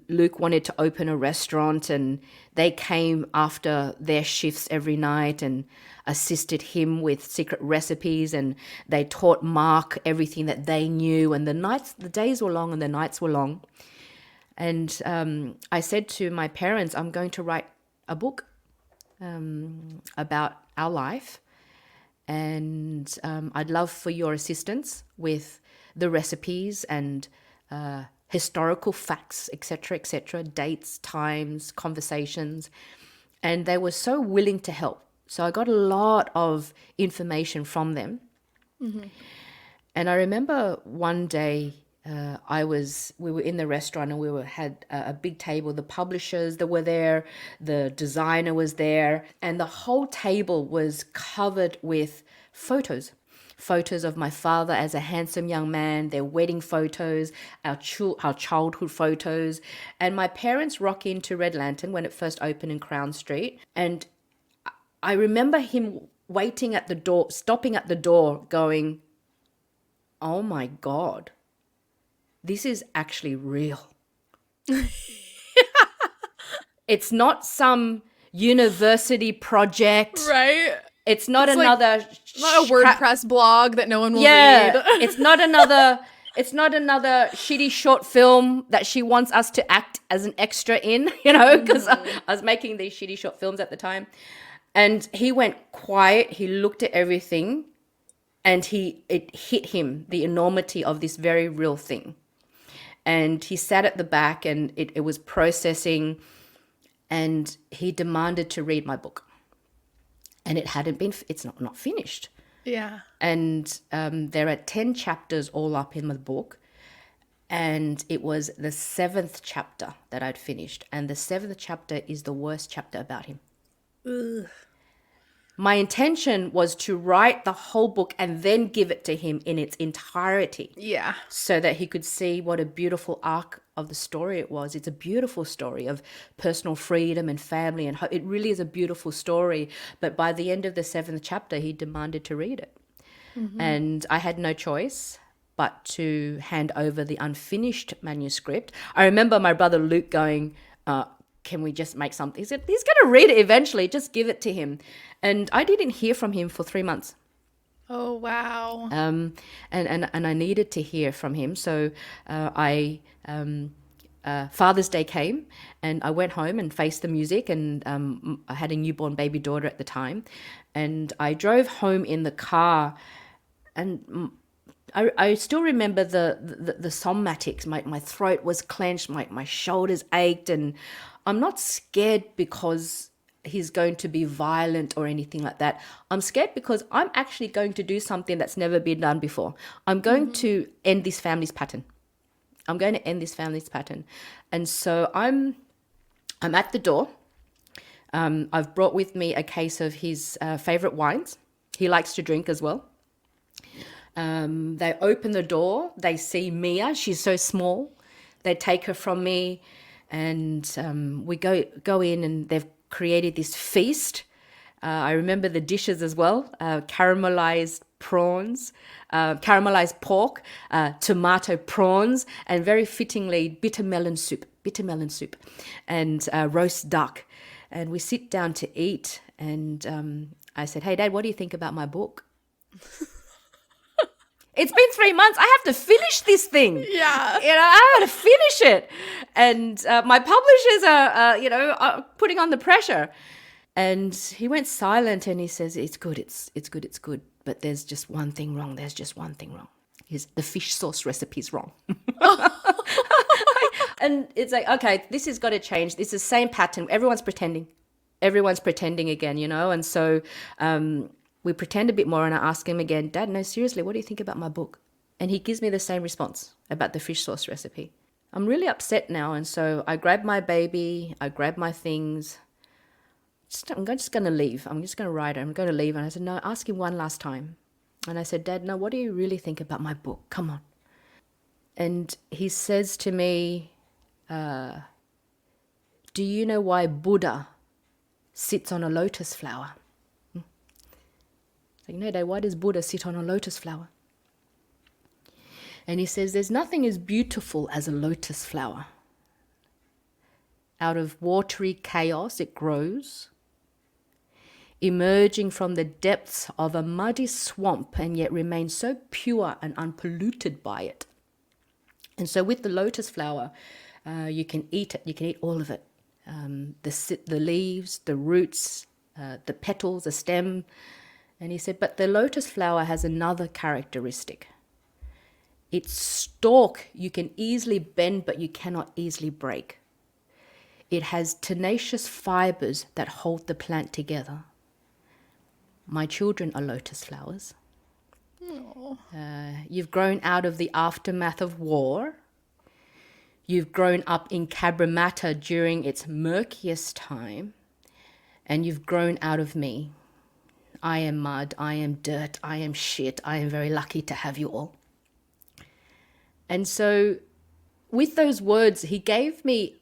Luke wanted to open a restaurant, and they came after their shifts every night and assisted him with secret recipes, and they taught Mark everything that they knew. And the days were long and the nights were long. And I said to my parents, I'm going to write a book about our life, and I'd love for your assistance with the recipes and historical facts, etc., dates, times, conversations. And they were so willing to help. So I got a lot of information from them. Mm-hmm. And I remember one day we were in the restaurant, and we had a big table. The publishers that were there, the designer was there, and the whole table was covered with photos of my father as a handsome young man, their wedding photos, our childhood photos. And my parents rock into Red Lantern when it first opened in Crown Street. And I remember him waiting at the door, stopping at the door, going, "Oh my God, this is actually real." It's not some university project. Right. It's not another not a WordPress blog that no one will read. read. It's not another shitty short film that she wants us to act as an extra in, because I was making these shitty short films at the time. And he went quiet. He looked at everything, and it hit him, the enormity of this very real thing. And he sat at the back, and it was processing, and he demanded to read my book. And it's not finished. Yeah. And there are 10 chapters all up in the book. And it was the 7th chapter that I'd finished. And the 7th chapter is the worst chapter about him. Ugh. My intention was to write the whole book and then give it to him in its entirety. Yeah. So that he could see what a beautiful arc of the story it was. It's a beautiful story of personal freedom and family and hope. It really is a beautiful story. But by the end of the 7th chapter, he demanded to read it. Mm-hmm. And I had no choice but to hand over the unfinished manuscript. I remember my brother Luke going, can we just make something? He said, he's going to read it eventually. Just give it to him. And I didn't hear from him for 3 months. Oh, wow. And I needed to hear from him. So Father's Day came, and I went home and faced the music, and I had a newborn baby daughter at the time. And I drove home in the car, and I still remember the somatics. My throat was clenched, my shoulders ached, and I'm not scared because he's going to be violent or anything like that. I'm scared because I'm actually going to do something that's never been done before. I'm going to end this family's pattern. I'm going to end this family's pattern. And so I'm at the door. I've brought with me a case of his favorite wines. He likes to drink as well. They open the door. They see Mia. She's so small. They take her from me, and we go in, and they've created this feast. I remember the dishes as well: caramelized prawns, caramelized pork, tomato prawns, and very fittingly bitter melon soup, and roast duck. And we sit down to eat, and I said, "Hey, Dad, what do you think about my book?" It's been 3 months. I have to finish this thing. Yeah. I have to finish it. And my publishers are putting on the pressure. And he went silent and he says, it's good. But there's just one thing wrong. The fish sauce recipe's wrong. And it's like, okay, this has got to change. It's the same pattern. Everyone's pretending again, And so we pretend a bit more, and I ask him again, Dad, no, seriously, what do you think about my book? And he gives me the same response about the fish sauce recipe. I'm really upset now, and so I grab my baby, I grab my things. I'm just going to leave. I'm just going to ride. I'm going to leave. And I said, no, ask him one last time. And I said, Dad, no, what do you really think about my book? Come on. And he says to me, do you know why Buddha sits on a lotus flower? Like, no, Dad, why does Buddha sit on a lotus flower? And he says, there's nothing as beautiful as a lotus flower. Out of watery chaos it grows, emerging from the depths of a muddy swamp, and yet remains so pure and unpolluted by it. And so with the lotus flower, you can eat it. You can eat all of it. The leaves, the roots, the petals, the stem. And he said, but the lotus flower has another characteristic. Its stalk you can easily bend, but you cannot easily break. It has tenacious fibers that hold the plant together. My children are lotus flowers. You've grown out of the aftermath of war. You've grown up in Cabramatta during its murkiest time. And you've grown out of me. I am mud, I am dirt, I am shit. I am very lucky to have you all. And so with those words, he gave me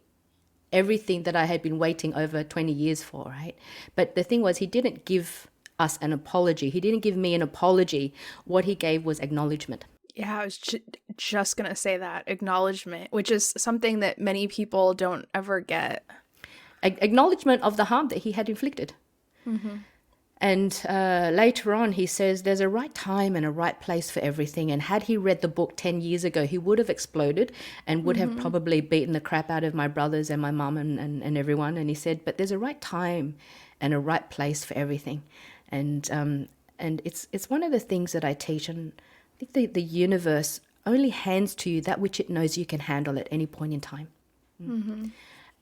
everything that I had been waiting over 20 years for, right? But the thing was, he didn't give us an apology. He didn't give me an apology. What he gave was acknowledgement. Yeah, I was just going to say that, acknowledgement, which is something that many people don't ever get. Acknowledgement of the harm that he had inflicted. Mm-hmm. And later on, he says there's a right time and a right place for everything. And had he read the book 10 years ago, he would have exploded and would have probably beaten the crap out of my brothers and my mum and everyone. And he said, but there's a right time and a right place for everything. And it's one of the things that I teach. And I think the universe only hands to you that which it knows you can handle at any point in time. Mm-hmm.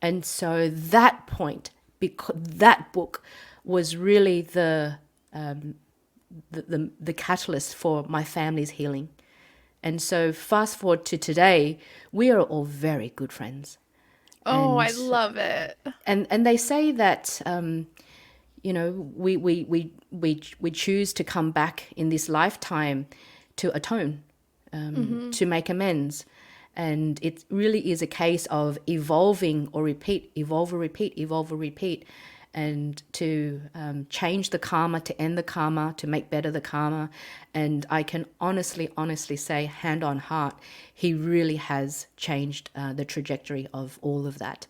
And so that point, because that book was really the catalyst for my family's healing. And so fast forward to today, we are all very good friends. Oh, I love it. And they say that we choose to come back in this lifetime to atone, to make amends. And it really is a case of evolving or repeat, evolve or repeat, evolve or repeat. And to change the karma, to end the karma, to make better the karma. And I can honestly say, hand on heart, he really has changed the trajectory of all of that.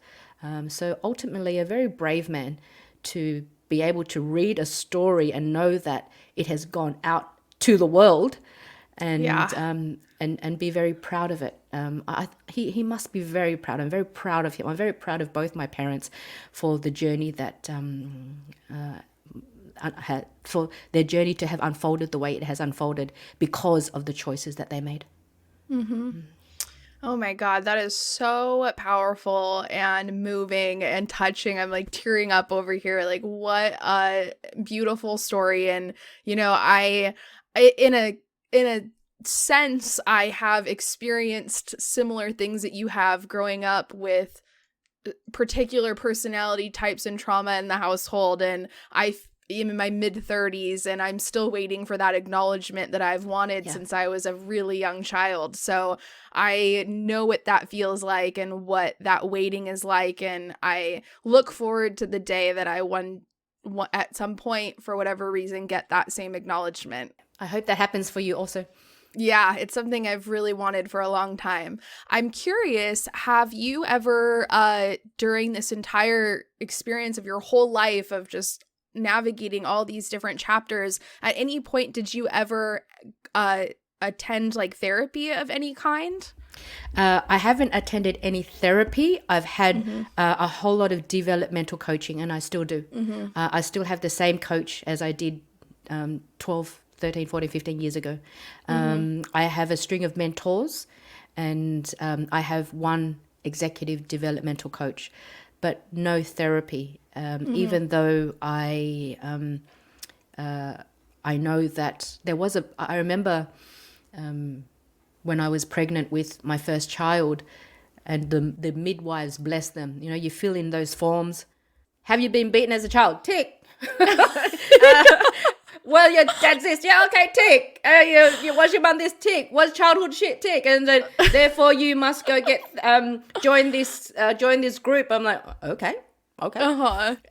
So ultimately, a very brave man to be able to read a story and know that it has gone out to the world and be very proud of it. He must be very proud. I'm very proud of him. I'm very proud of both my parents for the journey that for their journey to have unfolded the way it has unfolded because of the choices that they made. Oh my God, that is so powerful and moving and touching. I'm like tearing up over here. Like, what a beautiful story. And, you know, I in a sense, I have experienced similar things that you have growing up with particular personality types and trauma in the household. And I'm in my mid-30s and I'm still waiting for that acknowledgement that I've wanted since I was a really young child. So I know what that feels like and what that waiting is like. And I look forward to the day that I at some point, for whatever reason, get that same acknowledgement. I hope that happens for you also. Yeah, it's something I've really wanted for a long time. I'm curious, have you ever, during this entire experience of your whole life of just navigating all these different chapters, at any point did you ever attend like therapy of any kind? I haven't attended any therapy. I've had a whole lot of developmental coaching, and I still do. I still have the same coach as I did 12, 13, 14, 15 years ago. I have a string of mentors, and I have one executive developmental coach, but no therapy. Even though I know that there was I remember when I was pregnant with my first child, and the midwives, bless them, you know, you fill in those forms. Have you been beaten as a child? Tick. Well, your dad says, yeah, okay, tick. You was your mum this? Tick. Was childhood shit? Tick. And then, therefore, you must go get join this group. I'm like, okay.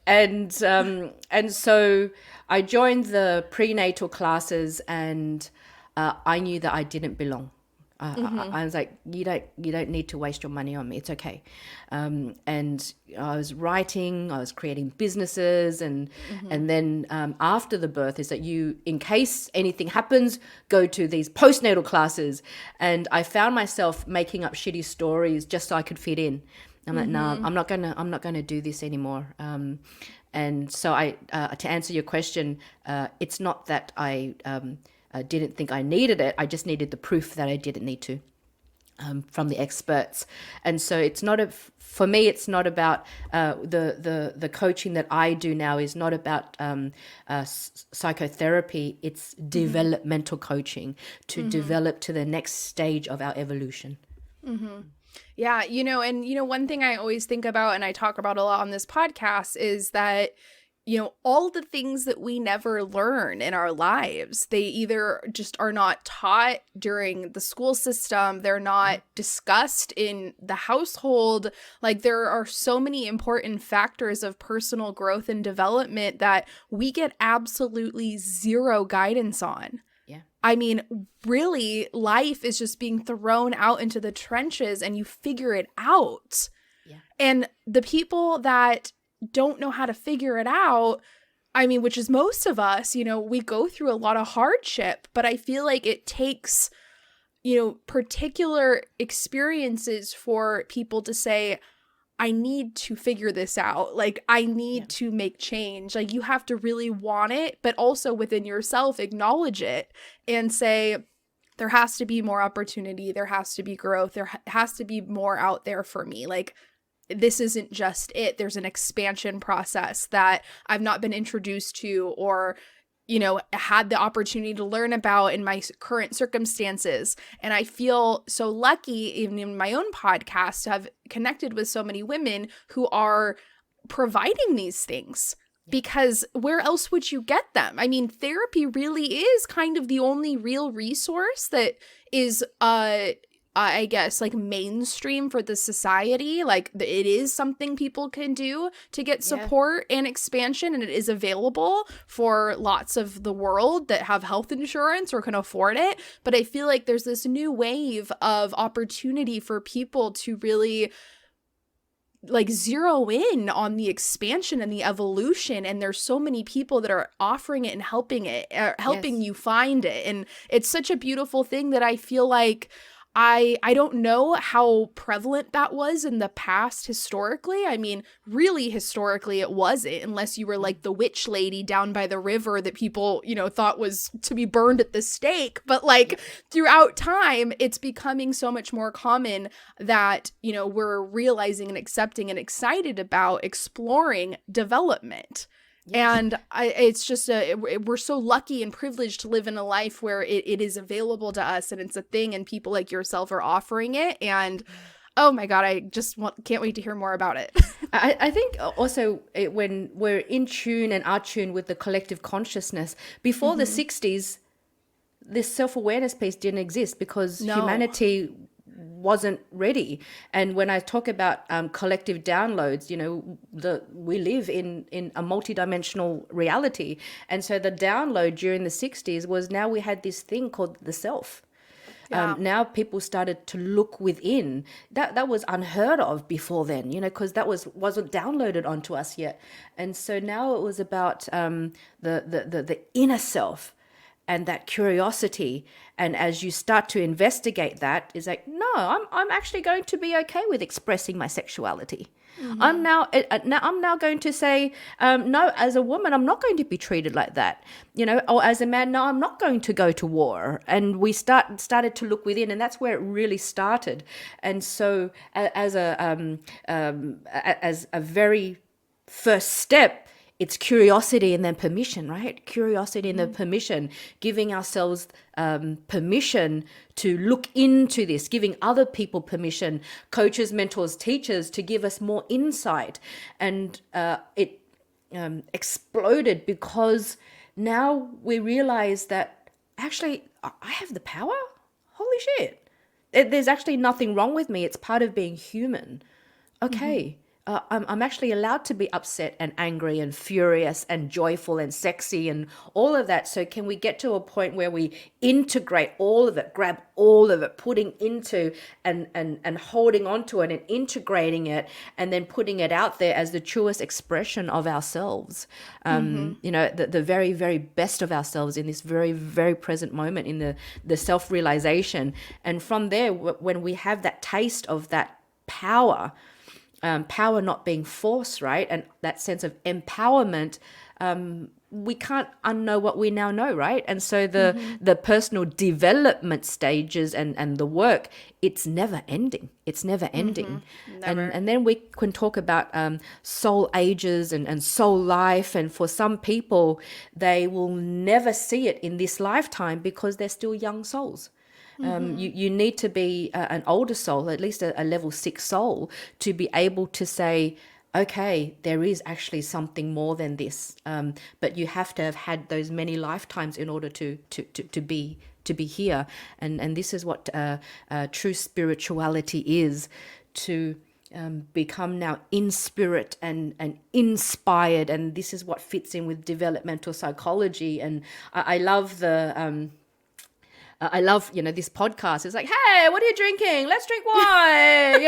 And so I joined the prenatal classes, and I knew that I didn't belong. I was like, you don't need to waste your money on me. It's okay. And I was writing, I was creating businesses, and then after the birth is that you, in case anything happens, go to these postnatal classes. And I found myself making up shitty stories just so I could fit in. I'm like, no, I'm not gonna do this anymore. And so to answer your question, it's not that I didn't think I needed it. I just needed the proof that I didn't need to from the experts. And so it's not for me, it's not about the coaching that I do now is not about psychotherapy. It's developmental coaching to develop to the next stage of our evolution. Yeah, one thing I always think about and I talk about a lot on this podcast is that, all the things that we never learn in our lives, they either just are not taught during the school system, they're not discussed in the household. Like, there are so many important factors of personal growth and development that we get absolutely zero guidance on. I mean, really, life is just being thrown out into the trenches and you figure it out. Yeah. And the people that don't know how to figure it out, I mean, which is most of us, we go through a lot of hardship, but I feel like it takes, particular experiences for people to say, I need to figure this out. Like, I need to make change. Like, you have to really want it, but also within yourself, acknowledge it and say, there has to be more opportunity. There has to be growth. There has to be more out there for me. Like, this isn't just it. There's an expansion process that I've not been introduced to or had the opportunity to learn about in my current circumstances. And I feel so lucky, even in my own podcast, to have connected with so many women who are providing these things, because where else would you get them? I mean, therapy really is kind of the only real resource that is, I guess, like mainstream for the society. Like, it is something people can do to get support and expansion, and it is available for lots of the world that have health insurance or can afford it. But I feel like there's this new wave of opportunity for people to really like zero in on the expansion and the evolution, and there's so many people that are offering it and helping you find it. And it's such a beautiful thing that I feel like I don't know how prevalent that was in the past historically. I mean, really historically it wasn't, unless you were like the witch lady down by the river that people, thought was to be burned at the stake. But like throughout time, it's becoming so much more common that, we're realizing and accepting and excited about exploring development. And it's just we're so lucky and privileged to live in a life where it is available to us and it's a thing, and people like yourself are offering it. And oh my God, I just can't wait to hear more about it. I think also when we're in tune and are tuned with the collective consciousness, before the 60s, this self-awareness piece didn't exist because humanity wasn't ready. And when I talk about collective downloads, we live in a multidimensional reality. And so the download during the 60s was, now we had this thing called the self. Now people started to look within. That was unheard of before then, because that wasn't downloaded onto us yet. And so now it was about the inner self and that curiosity. And as you start to investigate that, is like, no, I'm actually going to be okay with expressing my sexuality. I'm now going to say, no, as a woman, I'm not going to be treated like that, or as a man, no, I'm not going to go to war. And we started to look within, and that's where it really started. And so as a very first step, it's curiosity and then permission, right? Curiosity and then permission, giving ourselves permission to look into this, giving other people permission, coaches, mentors, teachers, to give us more insight. And it exploded because now we realize that actually I have the power. Holy shit. There's actually nothing wrong with me. It's part of being human. Okay. I'm actually allowed to be upset and angry and furious and joyful and sexy and all of that. So can we get to a point where we integrate all of it, grab all of it, putting into and holding on to it and integrating it, and then putting it out there as the truest expression of ourselves, the very, very best of ourselves in this very, very present moment, in the self-realization. And from there, when we have that taste of that power, power not being force, right? And that sense of empowerment, we can't unknow what we now know, right? And so the personal development stages and the work, it's never ending. It's never ending. Never. And then we can talk about soul ages and soul life. And for some people, they will never see it in this lifetime because they're still young souls. You need to be an older soul, at least a level 6 soul, to be able to say, okay, there is actually something more than this. But you have to have had those many lifetimes in order to be here. And this is what true spirituality is, to become now in spirit and inspired. And this is what fits in with developmental psychology. And I love this podcast. It's like, hey, what are you drinking? Let's drink wine, do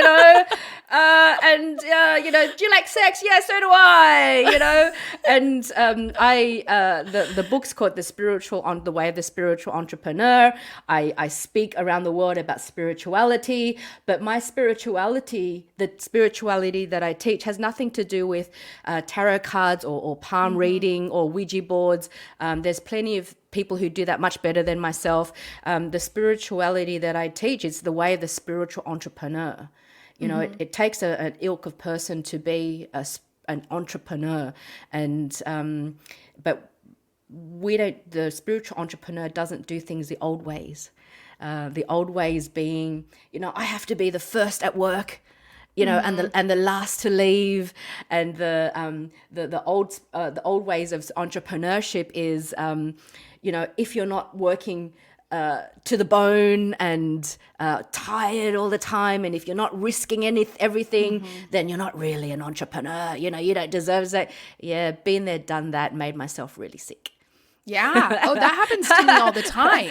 you like sex? Yeah, so do I, And the book's called The Way of the Spiritual Entrepreneur. I speak around the world about spirituality, but my spirituality, the spirituality that I teach, has nothing to do with tarot cards or palm reading or Ouija boards. There's plenty of people who do that much better than myself. The spirituality that I teach is the way of the spiritual entrepreneur. It takes an ilk of person to be an entrepreneur, and but the spiritual entrepreneur doesn't do things the old ways. The old ways being, I have to be the first at work, and the last to leave, and the old ways of entrepreneurship is, if you're not working to the bone and tired all the time, and if you're not risking everything, then you're not really an entrepreneur. You don't deserve that. Yeah, been there, done that, made myself really sick. Yeah. Oh, that happens to me all the time.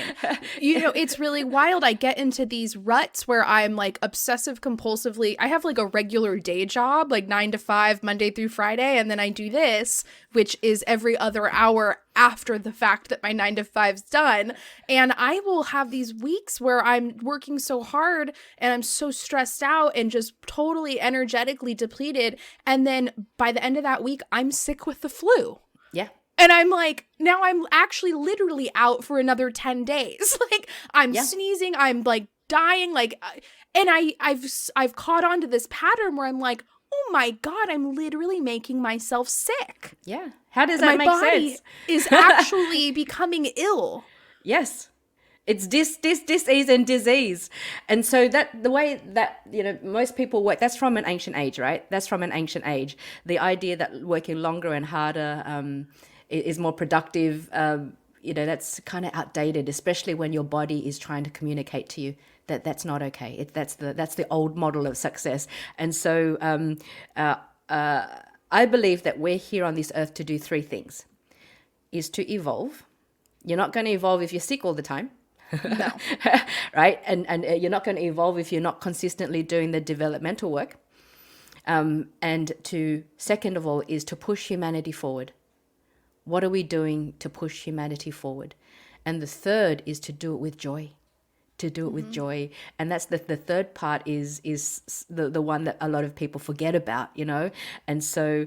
It's really wild. I get into these ruts where I'm like obsessive compulsively. I have like a regular day job, like 9 to 5, Monday through Friday. And then I do this, which is every other hour after the fact that my 9 to 5's done. And I will have these weeks where I'm working so hard and I'm so stressed out and just totally energetically depleted. And then by the end of that week, I'm sick with the flu. Yeah. And I'm like, now I'm actually literally out for another 10 days. Like I'm sneezing, I'm like dying, like, and I've caught on to this pattern where I'm like, oh my God, I'm literally making myself sick. Yeah. How does that make sense? My body is actually becoming ill. Yes. It's disease and disease. And so that the way that, most people work, that's from an ancient age, right? That's from an ancient age. The idea that working longer and harder is more productive, that's kind of outdated, especially when your body is trying to communicate to you that that's not okay. That's the old model of success. And so I believe that we're here on this earth to do three things, is to evolve. You're not going to evolve if you're sick all the time. No. Right? And you're not going to evolve if you're not consistently doing the developmental work. And to, second of all, is to push humanity forward. What are we doing to push humanity forward? And the third is to do it with joy. With joy. And that's the third part is the one that a lot of people forget about, And so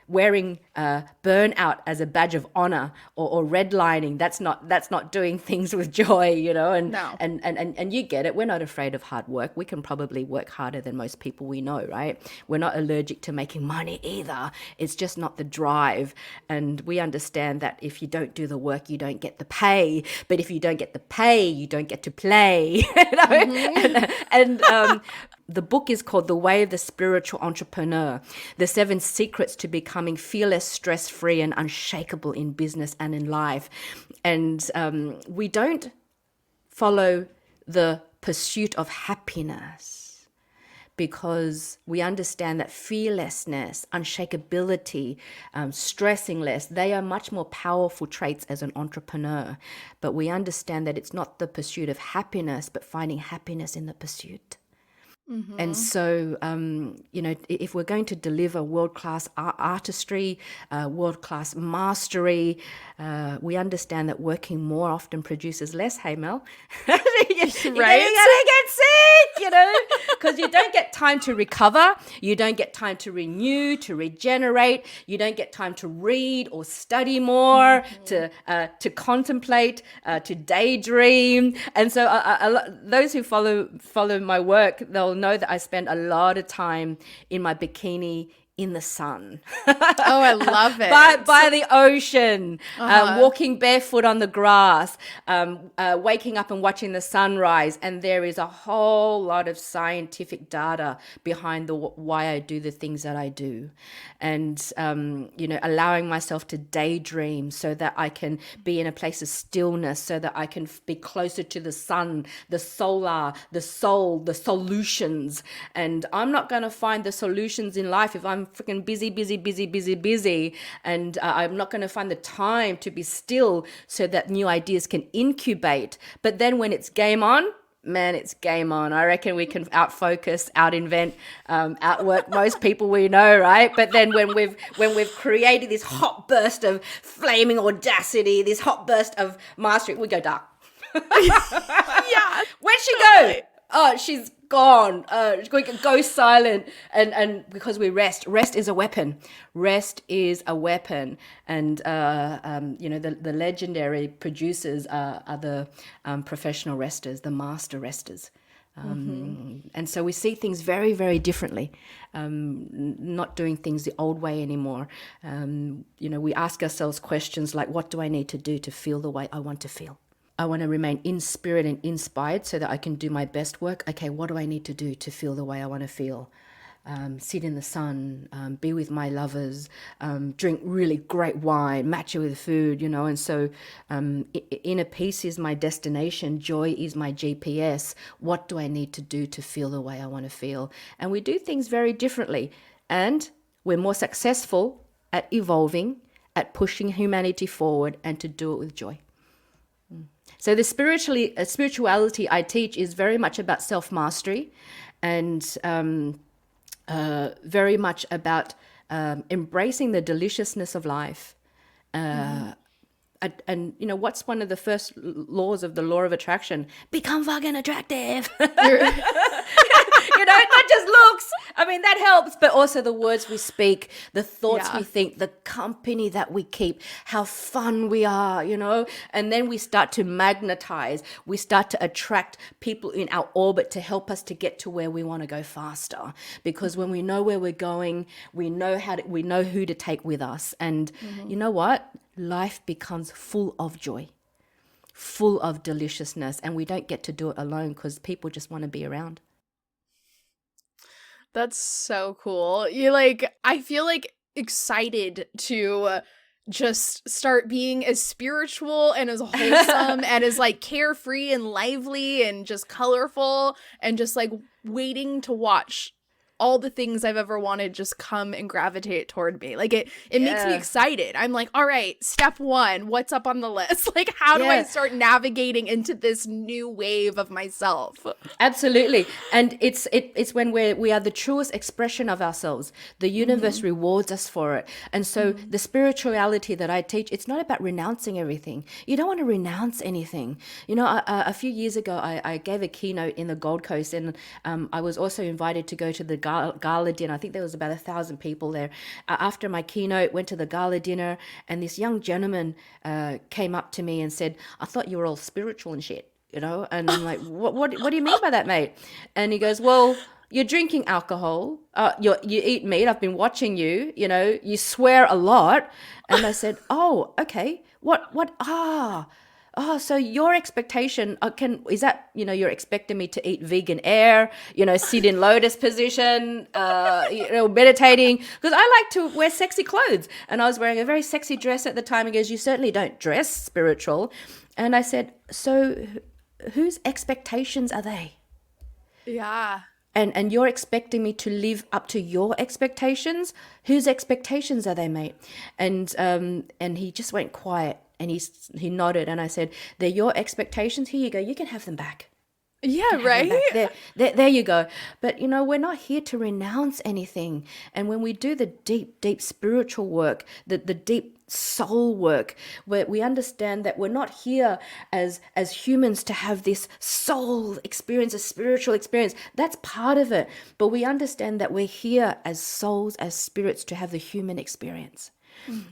wearing burnout as a badge of honor or redlining, that's not doing things with joy, And, no. and you get it. We're not afraid of hard work. We can probably work harder than most people we know, right? We're not allergic to making money either. It's just not the drive. And we understand that if you don't do the work, you don't get the pay. But if you don't get the pay, you don't get to play. And the book is called The Way of the Spiritual Entrepreneur, The 7 Secrets to Becoming Fearless, Stress-Free, and Unshakable in Business and in Life. And we don't follow the pursuit of happiness because we understand that fearlessness, unshakability, stressing less, they are much more powerful traits as an entrepreneur. But we understand that it's not the pursuit of happiness, but finding happiness in the pursuit. Mm-hmm. And so, if we're going to deliver world-class artistry, world-class mastery, we understand that working more often produces less. Hey, Mel. Right? You're gonna get sick, because you don't get time to recover. You don't get time to renew, to regenerate. You don't get time to read or study more, to contemplate, to daydream. And so those who follow my work, they'll know that I spend a lot of time in my bikini in the sun. Oh, I love it. by the ocean, walking barefoot on the grass, waking up and watching the sunrise. And there is a whole lot of scientific data behind why I do the things that I do. And, allowing myself to daydream so that I can be in a place of stillness, so that I can be closer to the sun, the solar, the soul, the solutions. And I'm not going to find the solutions in life if I'm freaking busy. And I'm not going to find the time to be still so that new ideas can incubate. But then when it's game on, man, it's game on. I reckon we can outfocus, out-invent, outwork most people we know, right? But then when we've created this hot burst of flaming audacity, this hot burst of mastery, we go dark. Yeah. Where'd she go? Oh, she's gone. We can go silent. And because we rest is a weapon. Rest is a weapon. And, the legendary producers are the professional resters, the master resters. And so we see things very, very differently, not doing things the old way anymore. We ask ourselves questions like, what do I need to do to feel the way I want to feel? I want to remain in spirit and inspired so that I can do my best work. Okay, what do I need to do to feel the way I want to feel? Sit in the sun, be with my lovers, drink really great wine, match it with food, And so inner peace is my destination. Joy is my GPS. What do I need to do to feel the way I want to feel? And we do things very differently. And we're more successful at evolving, at pushing humanity forward and to do it with joy. So the spirituality I teach is very much about self-mastery and very much about embracing the deliciousness of life. And you know, what's one of the first laws of the law of attraction? Become fucking attractive. You know, not just looks. I mean, that helps, but also the words we speak, the thoughts we think, the company that we keep, how fun we are, you know, and then we start to magnetize. We start to attract people in our orbit to help us to get to where we want to go faster. Because when we know where we're going, we know who to take with us. And you know what? Life becomes full of joy, full of deliciousness, and we don't get to do it alone because people just want to be around. That's so cool. I feel like excited to just start being as spiritual and as wholesome and as like carefree and lively and just colorful and just like waiting to watch all the things I've ever wanted just come and gravitate toward me. Like it makes me excited. I'm like, all right, step 1, what's up on the list? Like, how do I start navigating into this new wave of myself? Absolutely. And it's when we are the truest expression of ourselves. The universe rewards us for it. And so the spirituality that I teach, it's not about renouncing everything. You don't want to renounce anything. You know, a few years ago, I gave a keynote in the Gold Coast, and I was also invited to go to the gala dinner. I think there was about 1,000 people there. After my keynote, went to the gala dinner, and this young gentleman came up to me and said, "I thought you were all spiritual and shit," you know? And I'm like, what do you mean by that, mate? And he goes, "Well, you're drinking alcohol, you eat meat, I've been watching you, you know, you swear a lot." And I said, "Oh, okay. So your expectation is that, you know, you're expecting me to eat vegan air, you know, sit in lotus position, you know, meditating, because I like to wear sexy clothes." And I was wearing a very sexy dress at the time. He goes, "You certainly don't dress spiritual." And I said, "So whose expectations are they?" Yeah. And you're expecting me to live up to your expectations? Whose expectations are they, mate? And he just went quiet. And he nodded, and I said, "They're your expectations. Here you go. You can have them back." Yeah, right? There you go. But, you know, we're not here to renounce anything. And when we do the deep, deep spiritual work, the deep soul work, where we understand that we're not here as humans to have this soul experience, a spiritual experience. That's part of it. But we understand that we're here as souls, as spirits, to have the human experience.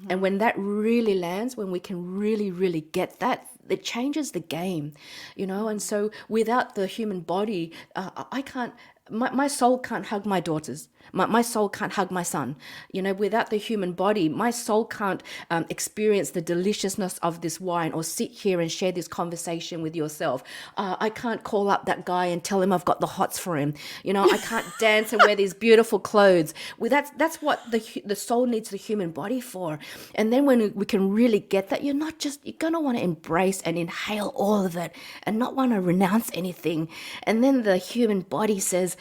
And when that really lands, when we can really, really get that, it changes the game, you know. And so without the human body, I can't, my soul can't hug my daughters. My soul can't hug my son. You know, without the human body, my soul can't experience the deliciousness of this wine or sit here and share this conversation with yourself. I can't call up that guy and tell him I've got the hots for him. You know, I can't dance and wear these beautiful clothes. That's what the soul needs the human body for. And then when we can really get that, you're going to want to embrace and inhale all of it and not want to renounce anything. And then the human body says,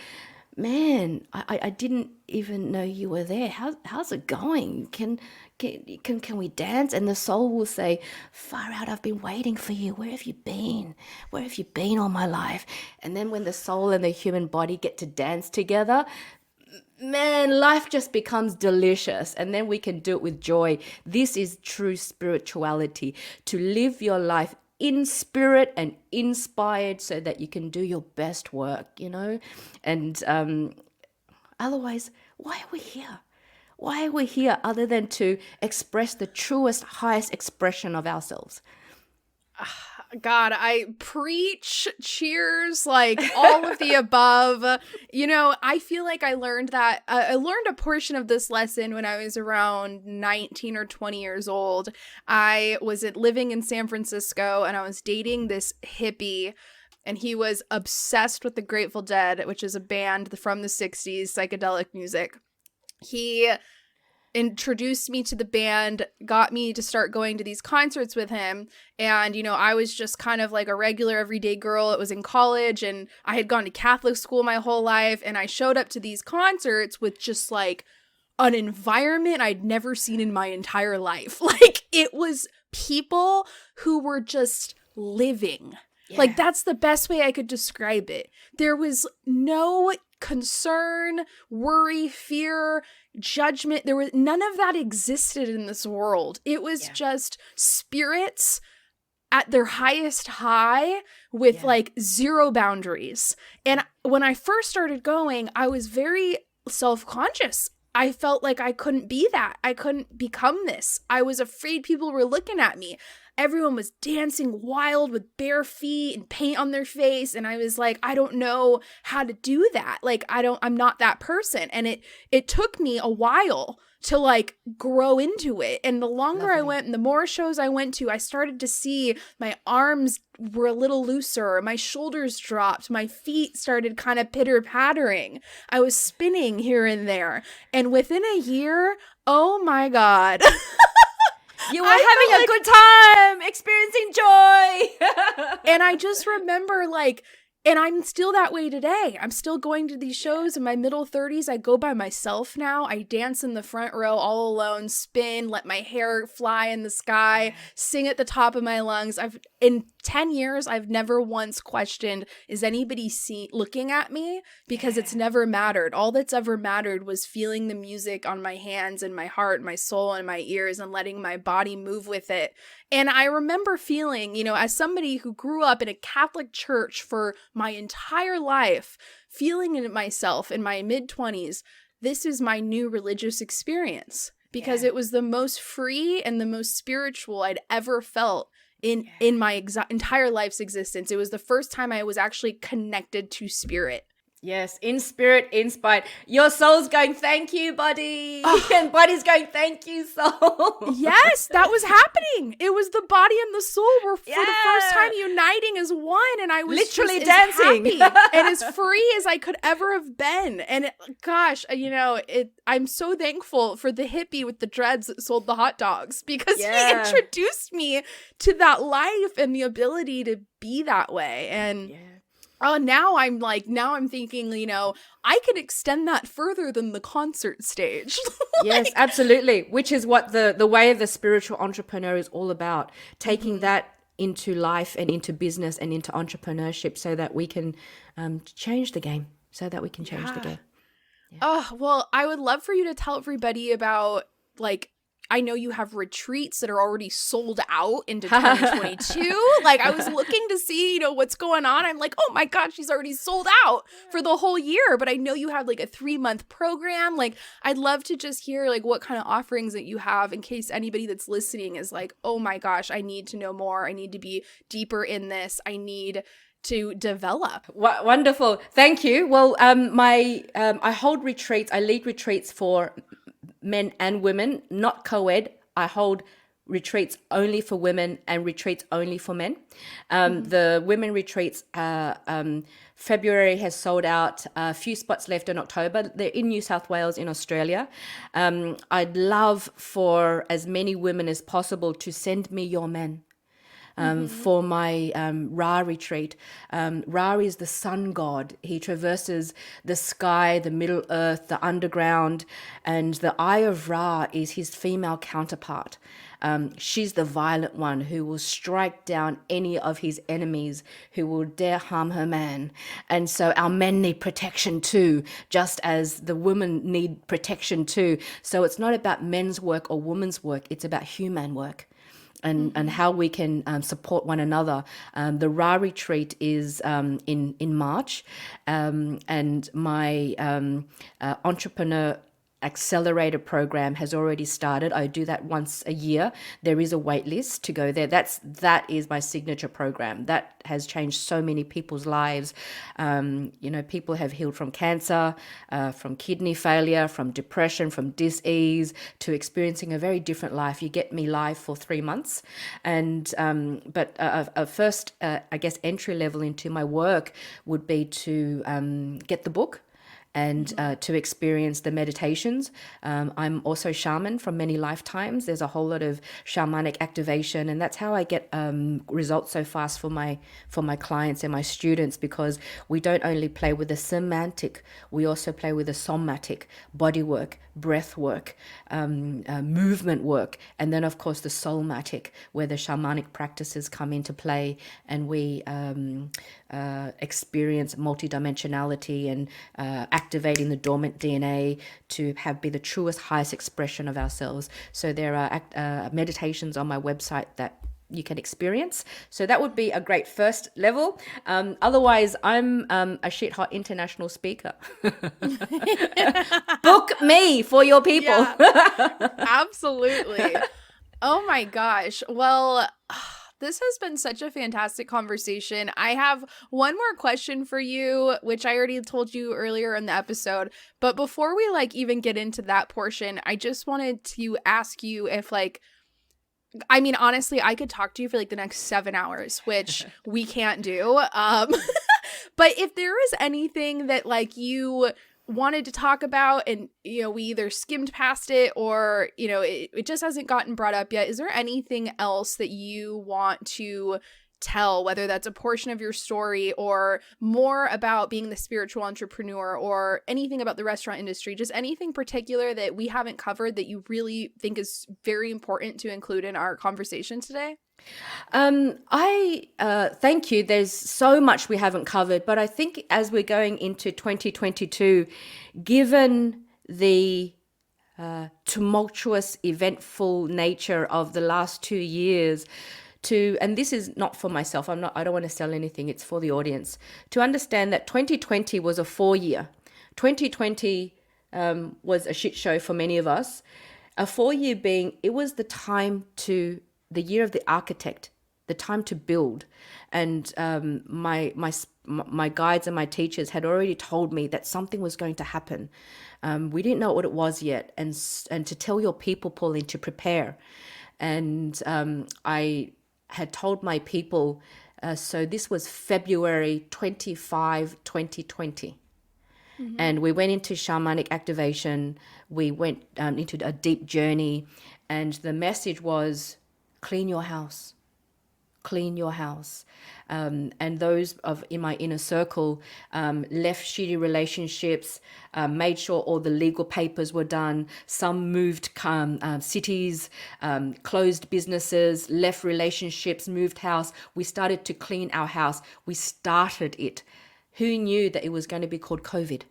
"Man, I didn't even know you were there. How's it going? Can we dance?" And the soul will say, "Far out, I've been waiting for you. Where have you been? Where have you been all my life?" And then when the soul and the human body get to dance together, man, life just becomes delicious. And then we can do it with joy. This is true spirituality, to live your life in spirit and inspired so that you can do your best work, you know. And otherwise, why are we here? Why are we here other than to express the truest, highest expression of ourselves? God, I preach, cheers, like all of the above. You know, I feel like I learned a portion of this lesson when I was around 19 or 20 years old. I was living in San Francisco and I was dating this hippie, and he was obsessed with the Grateful Dead, which is a band from the 60s, psychedelic music. He introduced me to the band, got me to start going to these concerts with him. And, you know, I was just kind of like a regular everyday girl. It was in college and I had gone to Catholic school my whole life. And I showed up to these concerts with just like an environment I'd never seen in my entire life. Like, it was people who were just living. Yeah. Like, that's the best way I could describe it. There was no concern, worry, fear, judgment. There was none of that existed in this world. It was just spirits at their highest high with like zero boundaries. And when I first started going, I was very self-conscious. I felt like I couldn't be that. I couldn't become this. I was afraid people were looking at me. Everyone was dancing wild with bare feet and paint on their face. And I was like, I don't know how to do that. Like, I'm not that person. And it took me a while to like grow into it. And the longer I went and the more shows I went to, I started to see my arms were a little looser. My shoulders dropped. My feet started kind of pitter pattering. I was spinning here and there. And within a year, oh my God. You were having a good time, experiencing joy. And I just remember like, and I'm still that way today. I'm still going to these shows in my middle 30s. I go by myself now. I dance in the front row all alone, spin, let my hair fly in the sky, sing at the top of my lungs. In 10 years, I've never once questioned, is anybody looking at me? Because it's never mattered. All that's ever mattered was feeling the music on my hands and my heart, my soul, and my ears, and letting my body move with it. And I remember feeling, as somebody who grew up in a Catholic church for my entire life, feeling in myself in my mid-20s, this is my new religious experience. Because it was the most free and the most spiritual I'd ever felt in my entire life's existence. It was the first time I was actually connected to spirit. Yes, in spirit, inspired. Your soul's going, thank you, body. And body's going, thank you, soul. Yes, that was happening. It was the body and the soul were for the first time uniting as one. And I was literally just dancing. as happy and as free as I could ever have been. And I'm so thankful for the hippie with the dreads that sold the hot dogs, because he introduced me to that life and the ability to be that way. And now I'm thinking, I could extend that further than the concert stage. Yes, absolutely. Which is what the way of the spiritual entrepreneur is all about. Taking that into life and into business and into entrepreneurship so that we can change the game. Yeah. Oh, well, I would love for you to tell everybody about, I know you have retreats that are already sold out into 2022. I was looking to see, what's going on. I'm like, oh my God, she's already sold out for the whole year. But I know you have a 3-month program. I'd love to just hear what kind of offerings that you have in case anybody that's listening is like, oh my gosh, I need to know more. I need to be deeper in this. I need to develop. Wonderful. Thank you. Well, I hold retreats. I lead retreats for men and women, not co-ed. I hold retreats only for women and retreats only for men. The women retreats, February has sold out, a few spots left in October. They're in New South Wales in Australia. I'd love for as many women as possible to send me your men. For my Ra retreat. Ra is the sun god. He traverses the sky, the middle earth, the underground, and the eye of Ra is his female counterpart. She's the violent one who will strike down any of his enemies who will dare harm her man. And so our men need protection too, just as the women need protection too. So it's not about men's work or women's work, it's about human work. And how we can support one another. The Ra retreat is in March, and my entrepreneur accelerator program has already started. I do that once a year. There is a wait list to go there. That is my signature program. That has changed so many people's lives. People have healed from cancer, from kidney failure, from depression, from dis-ease, to experiencing a very different life. You get me live for 3 months. And but a first, entry level into my work would be to get the book and to experience the meditations. I'm also shaman from many lifetimes. There's a whole lot of shamanic activation, and that's how I get results so fast for my clients and my students, because we don't only play with the semantic, we also play with the somatic, body work, breath work, movement work, and then of course the soulmatic, where the shamanic practices come into play, and we experience multidimensionality and activating the dormant DNA to be the truest, highest expression of ourselves. So there are meditations on my website that you can experience. So that would be a great first level. Otherwise, I'm a shit hot international speaker. Book me for your people. Yeah, absolutely. Oh my gosh. Well, this has been such a fantastic conversation. I have one more question for you, which I already told you earlier in the episode. But before we even get into that portion, I just wanted to ask you if I mean, honestly, I could talk to you for the next 7 hours, which we can't do. But if there is anything that you wanted to talk about and, we either skimmed past it or, it just hasn't gotten brought up yet, is there anything else that you want to tell, whether that's a portion of your story or more about being the spiritual entrepreneur or anything about the restaurant industry, just anything particular that we haven't covered that you really think is very important to include in our conversation today? I thank you. There's so much we haven't covered, but I think as we're going into 2022, given the tumultuous, eventful nature of the last 2 years, and this is not for myself, I don't want to sell anything, it's for the audience, to understand that 2020 was a 4-year. 2020 was a shit show for many of us. A 4-year being, it was the year of the architect, the time to build. And my guides and my teachers had already told me that something was going to happen. We didn't know what it was yet. And to tell your people, Pauline, to prepare. And I had told my people, so this was February 25, 2020. Mm-hmm. And we went into shamanic activation. We went into a deep journey. And the message was, clean your house. Clean your house. And those in my inner circle left shitty relationships, made sure all the legal papers were done. Some moved cities, closed businesses, left relationships, moved house. We started to clean our house. We started it. Who knew that it was going to be called COVID?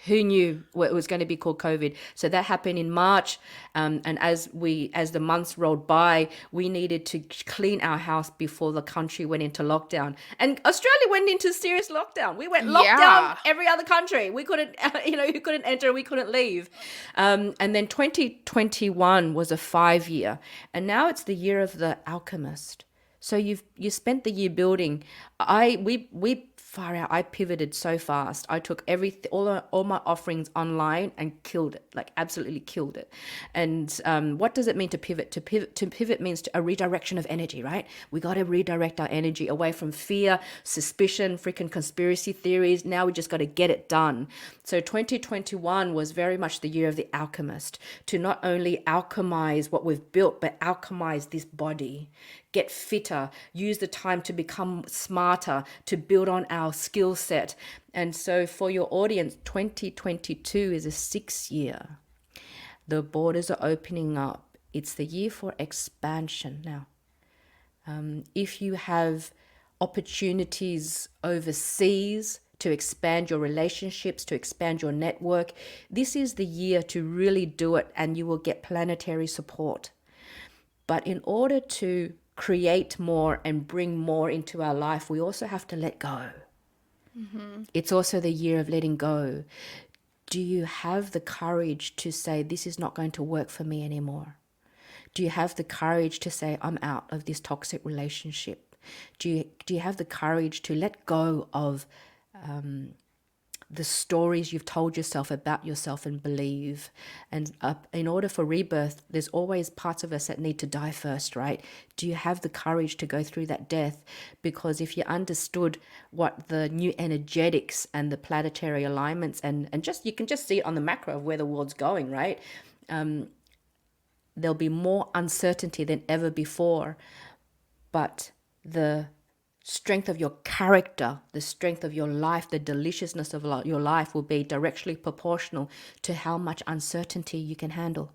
Who knew what it was going to be called COVID? So that happened in March. And as the months rolled by, we needed to clean our house before the country went into lockdown. And Australia went into serious lockdown. We went lockdown every other country. We couldn't, you couldn't enter, we couldn't leave. And then 2021 was a 5-year. And now it's the year of the alchemist. So you spent the year building. We far out. I pivoted so fast. I took all my offerings online and killed it, absolutely killed it. And what does it mean to pivot? To pivot means a redirection of energy, right? We got to redirect our energy away from fear, suspicion, freaking conspiracy theories. Now we just got to get it done. So 2021 was very much the year of the alchemist, to not only alchemize what we've built, but alchemize this body, get fitter, use the time to become smarter, to build on our skill set. And so for your audience, 2022 is a 6-year. The borders are opening up. It's the year for expansion now. If you have opportunities overseas to expand your relationships, to expand your network, this is the year to really do it, and you will get planetary support. But in order to create more and bring more into our life, we also have to let go. Mm-hmm. It's also the year of letting go. Do you have the courage to say, this is not going to work for me anymore? Do you have the courage to say, I'm out of this toxic relationship? Do you have the courage to let go of the stories you've told yourself about yourself and believe. And in order for rebirth, there's always parts of us that need to die first, right? Do you have the courage to go through that death? Because if you understood what the new energetics and the planetary alignments and just, you can just see it on the macro of where the world's going, right? There'll be more uncertainty than ever before, but the strength of your character, the strength of your life, the deliciousness of your life will be directly proportional to how much uncertainty you can handle.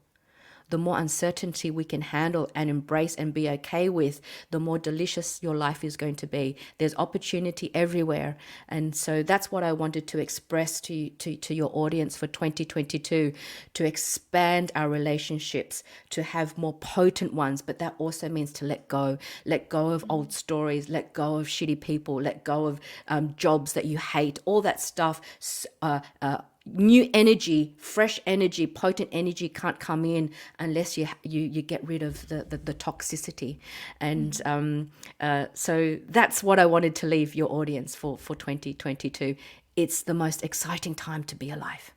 The more uncertainty we can handle and embrace and be okay with, the more delicious your life is going to be. There's opportunity everywhere. And so that's what I wanted to express to your audience for 2022, to expand our relationships, to have more potent ones. But that also means to let go of old stories, let go of shitty people, let go of jobs that you hate, all that stuff. New energy, fresh energy, potent energy can't come in unless you get rid of the toxicity. And so that's what I wanted to leave your audience for 2022. It's the most exciting time to be alive.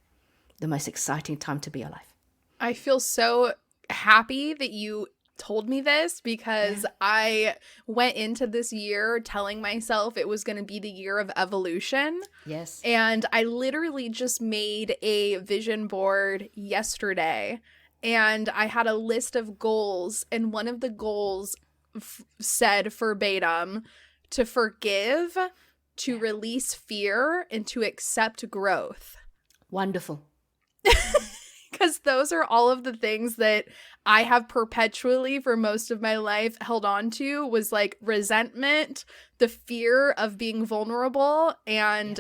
The most exciting time to be alive. I feel so happy that you told me this, because I went into this year telling myself it was going to be the year of evolution. Yes. And I literally just made a vision board yesterday, and I had a list of goals, and one of the goals said verbatim to forgive, to release fear, and to accept growth. Wonderful. Because those are all of the things that I have perpetually for most of my life held on to, was like resentment, the fear of being vulnerable, and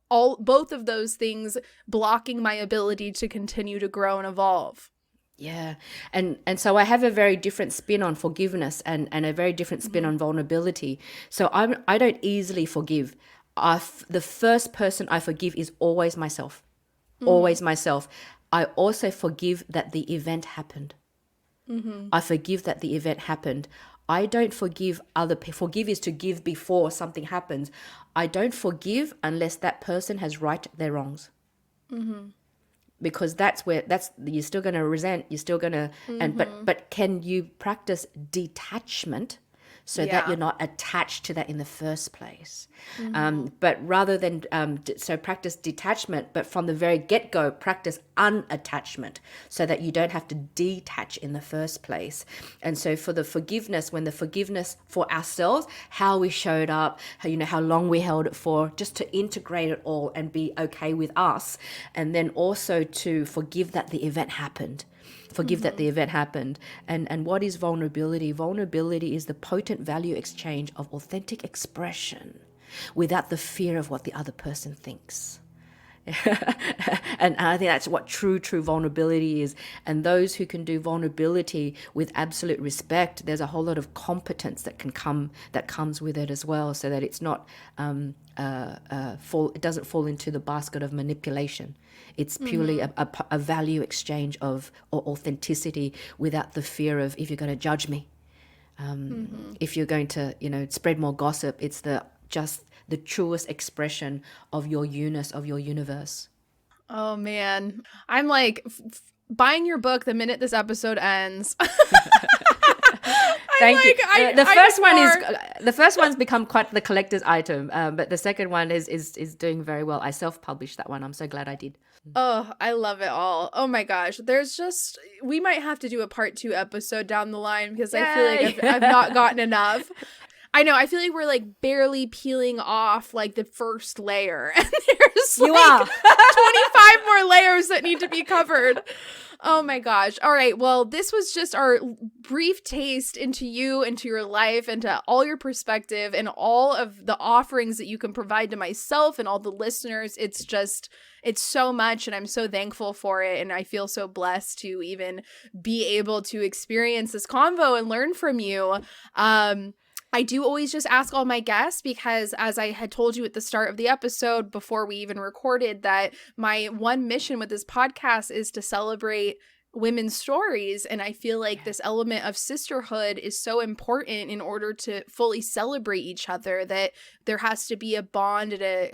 both of those things blocking my ability to continue to grow and evolve. Yeah. And so I have a very different spin on forgiveness and a very different spin on vulnerability. So I don't easily forgive. The first person I forgive is always myself. Always myself. I also forgive that the event happened. I forgive that the event happened. I don't forgive other people. Forgive is to give before something happens. I don't forgive unless that person has righted their wrongs. Because you're still going to resent, you're still going to, but can you practice detachment so that you're not attached to that in the first place? But rather than, so practice detachment, but from the very get-go, practice unattachment so that you don't have to detach in the first place. And so for the forgiveness, when the forgiveness for ourselves, how we showed up, how long we held it for, just to integrate it all and be okay with us. And then also to forgive that the event happened. Forgive that the event happened. And what is vulnerability? Vulnerability is the potent value exchange of authentic expression without the fear of what the other person thinks. And I think that's what true vulnerability is. And those who can do vulnerability with absolute respect, there's a whole lot of competence that comes with it as well, so that it's not it doesn't fall into the basket of manipulation. It's purely a value exchange of authenticity without the fear of, if you're going to judge me, if you're going to spread more gossip. It's just the truest expression of your you-ness, of your universe. Oh man, I'm like buying your book the minute this episode ends. Thank you. The first one's become quite the collector's item, but the second one is doing very well. I self-published that one. I'm so glad I did. Oh, I love it all. Oh my gosh. We might have to do a part 2 episode down the line, because I feel like I've not gotten enough. I know. I feel like we're like barely peeling off like the first layer, and there's like 25 more layers that need to be covered. Oh my gosh. All right. Well, this was just our brief taste into you, into your life, into all your perspective and all of the offerings that you can provide to myself and all the listeners. It's so much, and I'm so thankful for it. And I feel so blessed to even be able to experience this convo and learn from you. I do always just ask all my guests, because as I had told you at the start of the episode before we even recorded, that my one mission with this podcast is to celebrate women's stories. And I feel like this element of sisterhood is so important in order to fully celebrate each other, that there has to be a bond and a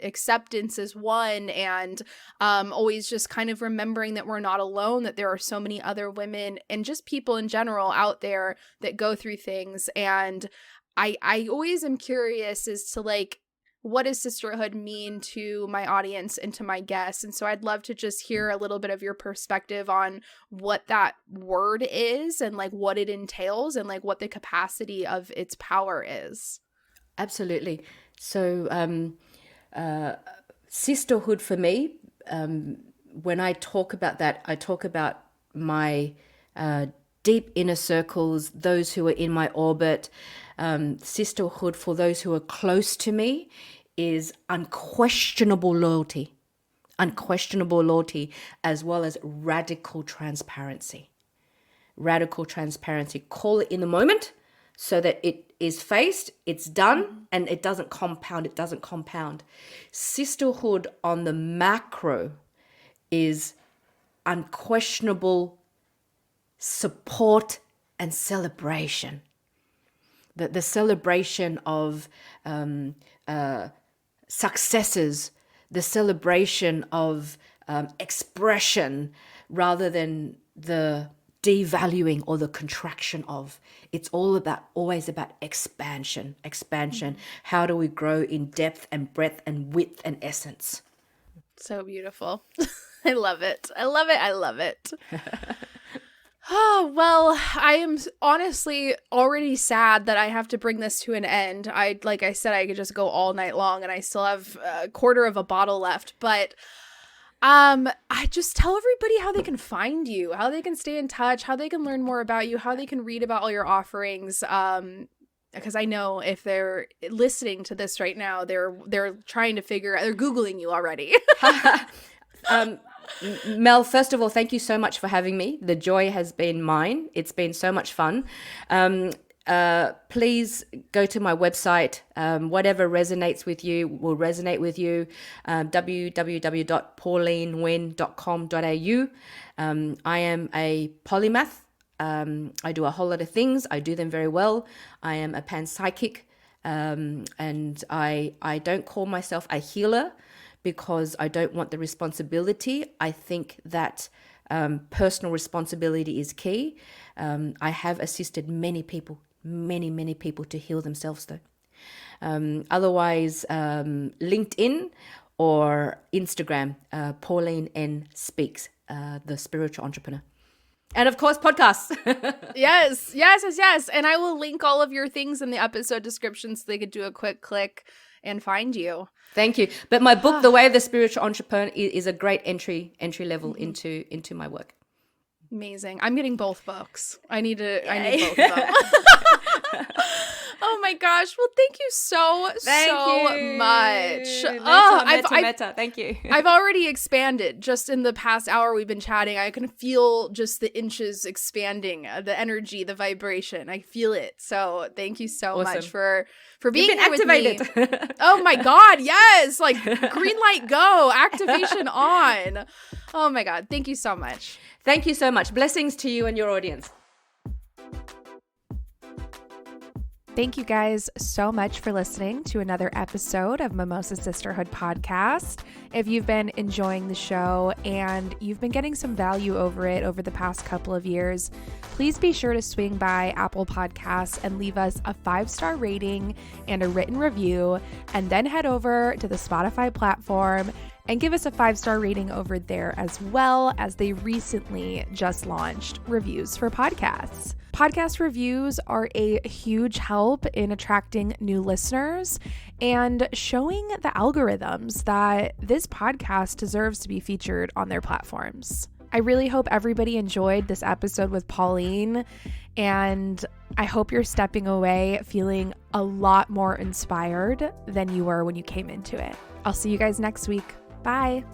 acceptance as one, and always just kind of remembering that we're not alone, that there are so many other women and just people in general out there that go through things. And I always am curious as to like, what does sisterhood mean to my audience and to my guests? And so I'd love to just hear a little bit of your perspective on what that word is and like what it entails and like what the capacity of its power is. Absolutely. So sisterhood for me, when I talk about that, I talk about my deep inner circles, those who are in my orbit. Sisterhood for those who are close to me is unquestionable loyalty, as well as radical transparency. Call it in the moment so that it is faced, it's done, and it doesn't compound. Sisterhood on the macro is unquestionable support and celebration. The celebration of successes, the celebration of expression, rather than the devaluing or the contraction of. It's always about expansion. How do we grow in depth and breadth and width and essence? So beautiful. I love it. Oh, well, I am honestly already sad that I have to bring this to an end. Like I said, I could just go all night long and I still have a quarter of a bottle left. But I just tell everybody how they can find you, how they can stay in touch, how they can learn more about you, how they can read about all your offerings. Because I know if they're listening to this right now, they're trying to they're Googling you already. Mel, first of all, thank you so much for having me. The joy has been mine. It's been so much fun. Please go to my website. Whatever resonates with you will resonate with you. www.paulinenguyen.com.au. I am a polymath. I do a whole lot of things. I do them very well. I am a panpsychic, and I don't call myself a healer because I don't want the responsibility. I think that personal responsibility is key. I have assisted many people to heal themselves though. Otherwise, LinkedIn or Instagram, Pauline N Speaks, the Spiritual Entrepreneur. And of course, podcasts. Yes. And I will link all of your things in the episode description so they could do a quick click and find you. Thank you. But my book, The Way of the Spiritual Entrepreneur, is a great entry level into my work. Amazing. I'm getting both books. I need both of them. Oh my gosh. Well, thank you so much. Meta. Thank you. I've already expanded. Just in the past hour we've been chatting, I can feel just the inches expanding, the energy, the vibration. I feel it. So thank you so much for being here activated. with me. Oh my God. Yes. Like green light go, activation on. Oh my God. Thank you so much. Thank you so much. Blessings to you and your audience. Thank you guys so much for listening to another episode of Mimosa Sisterhood podcast. If you've been enjoying the show and you've been getting some value over the past couple of years, please be sure to swing by Apple Podcasts and leave us a 5-star rating and a written review, and then head over to the Spotify platform and give us a 5-star rating over there, as well as they recently just launched reviews for podcasts. Podcast reviews are a huge help in attracting new listeners and showing the algorithms that this podcast deserves to be featured on their platforms. I really hope everybody enjoyed this episode with Pauline, and I hope you're stepping away feeling a lot more inspired than you were when you came into it. I'll see you guys next week. Bye.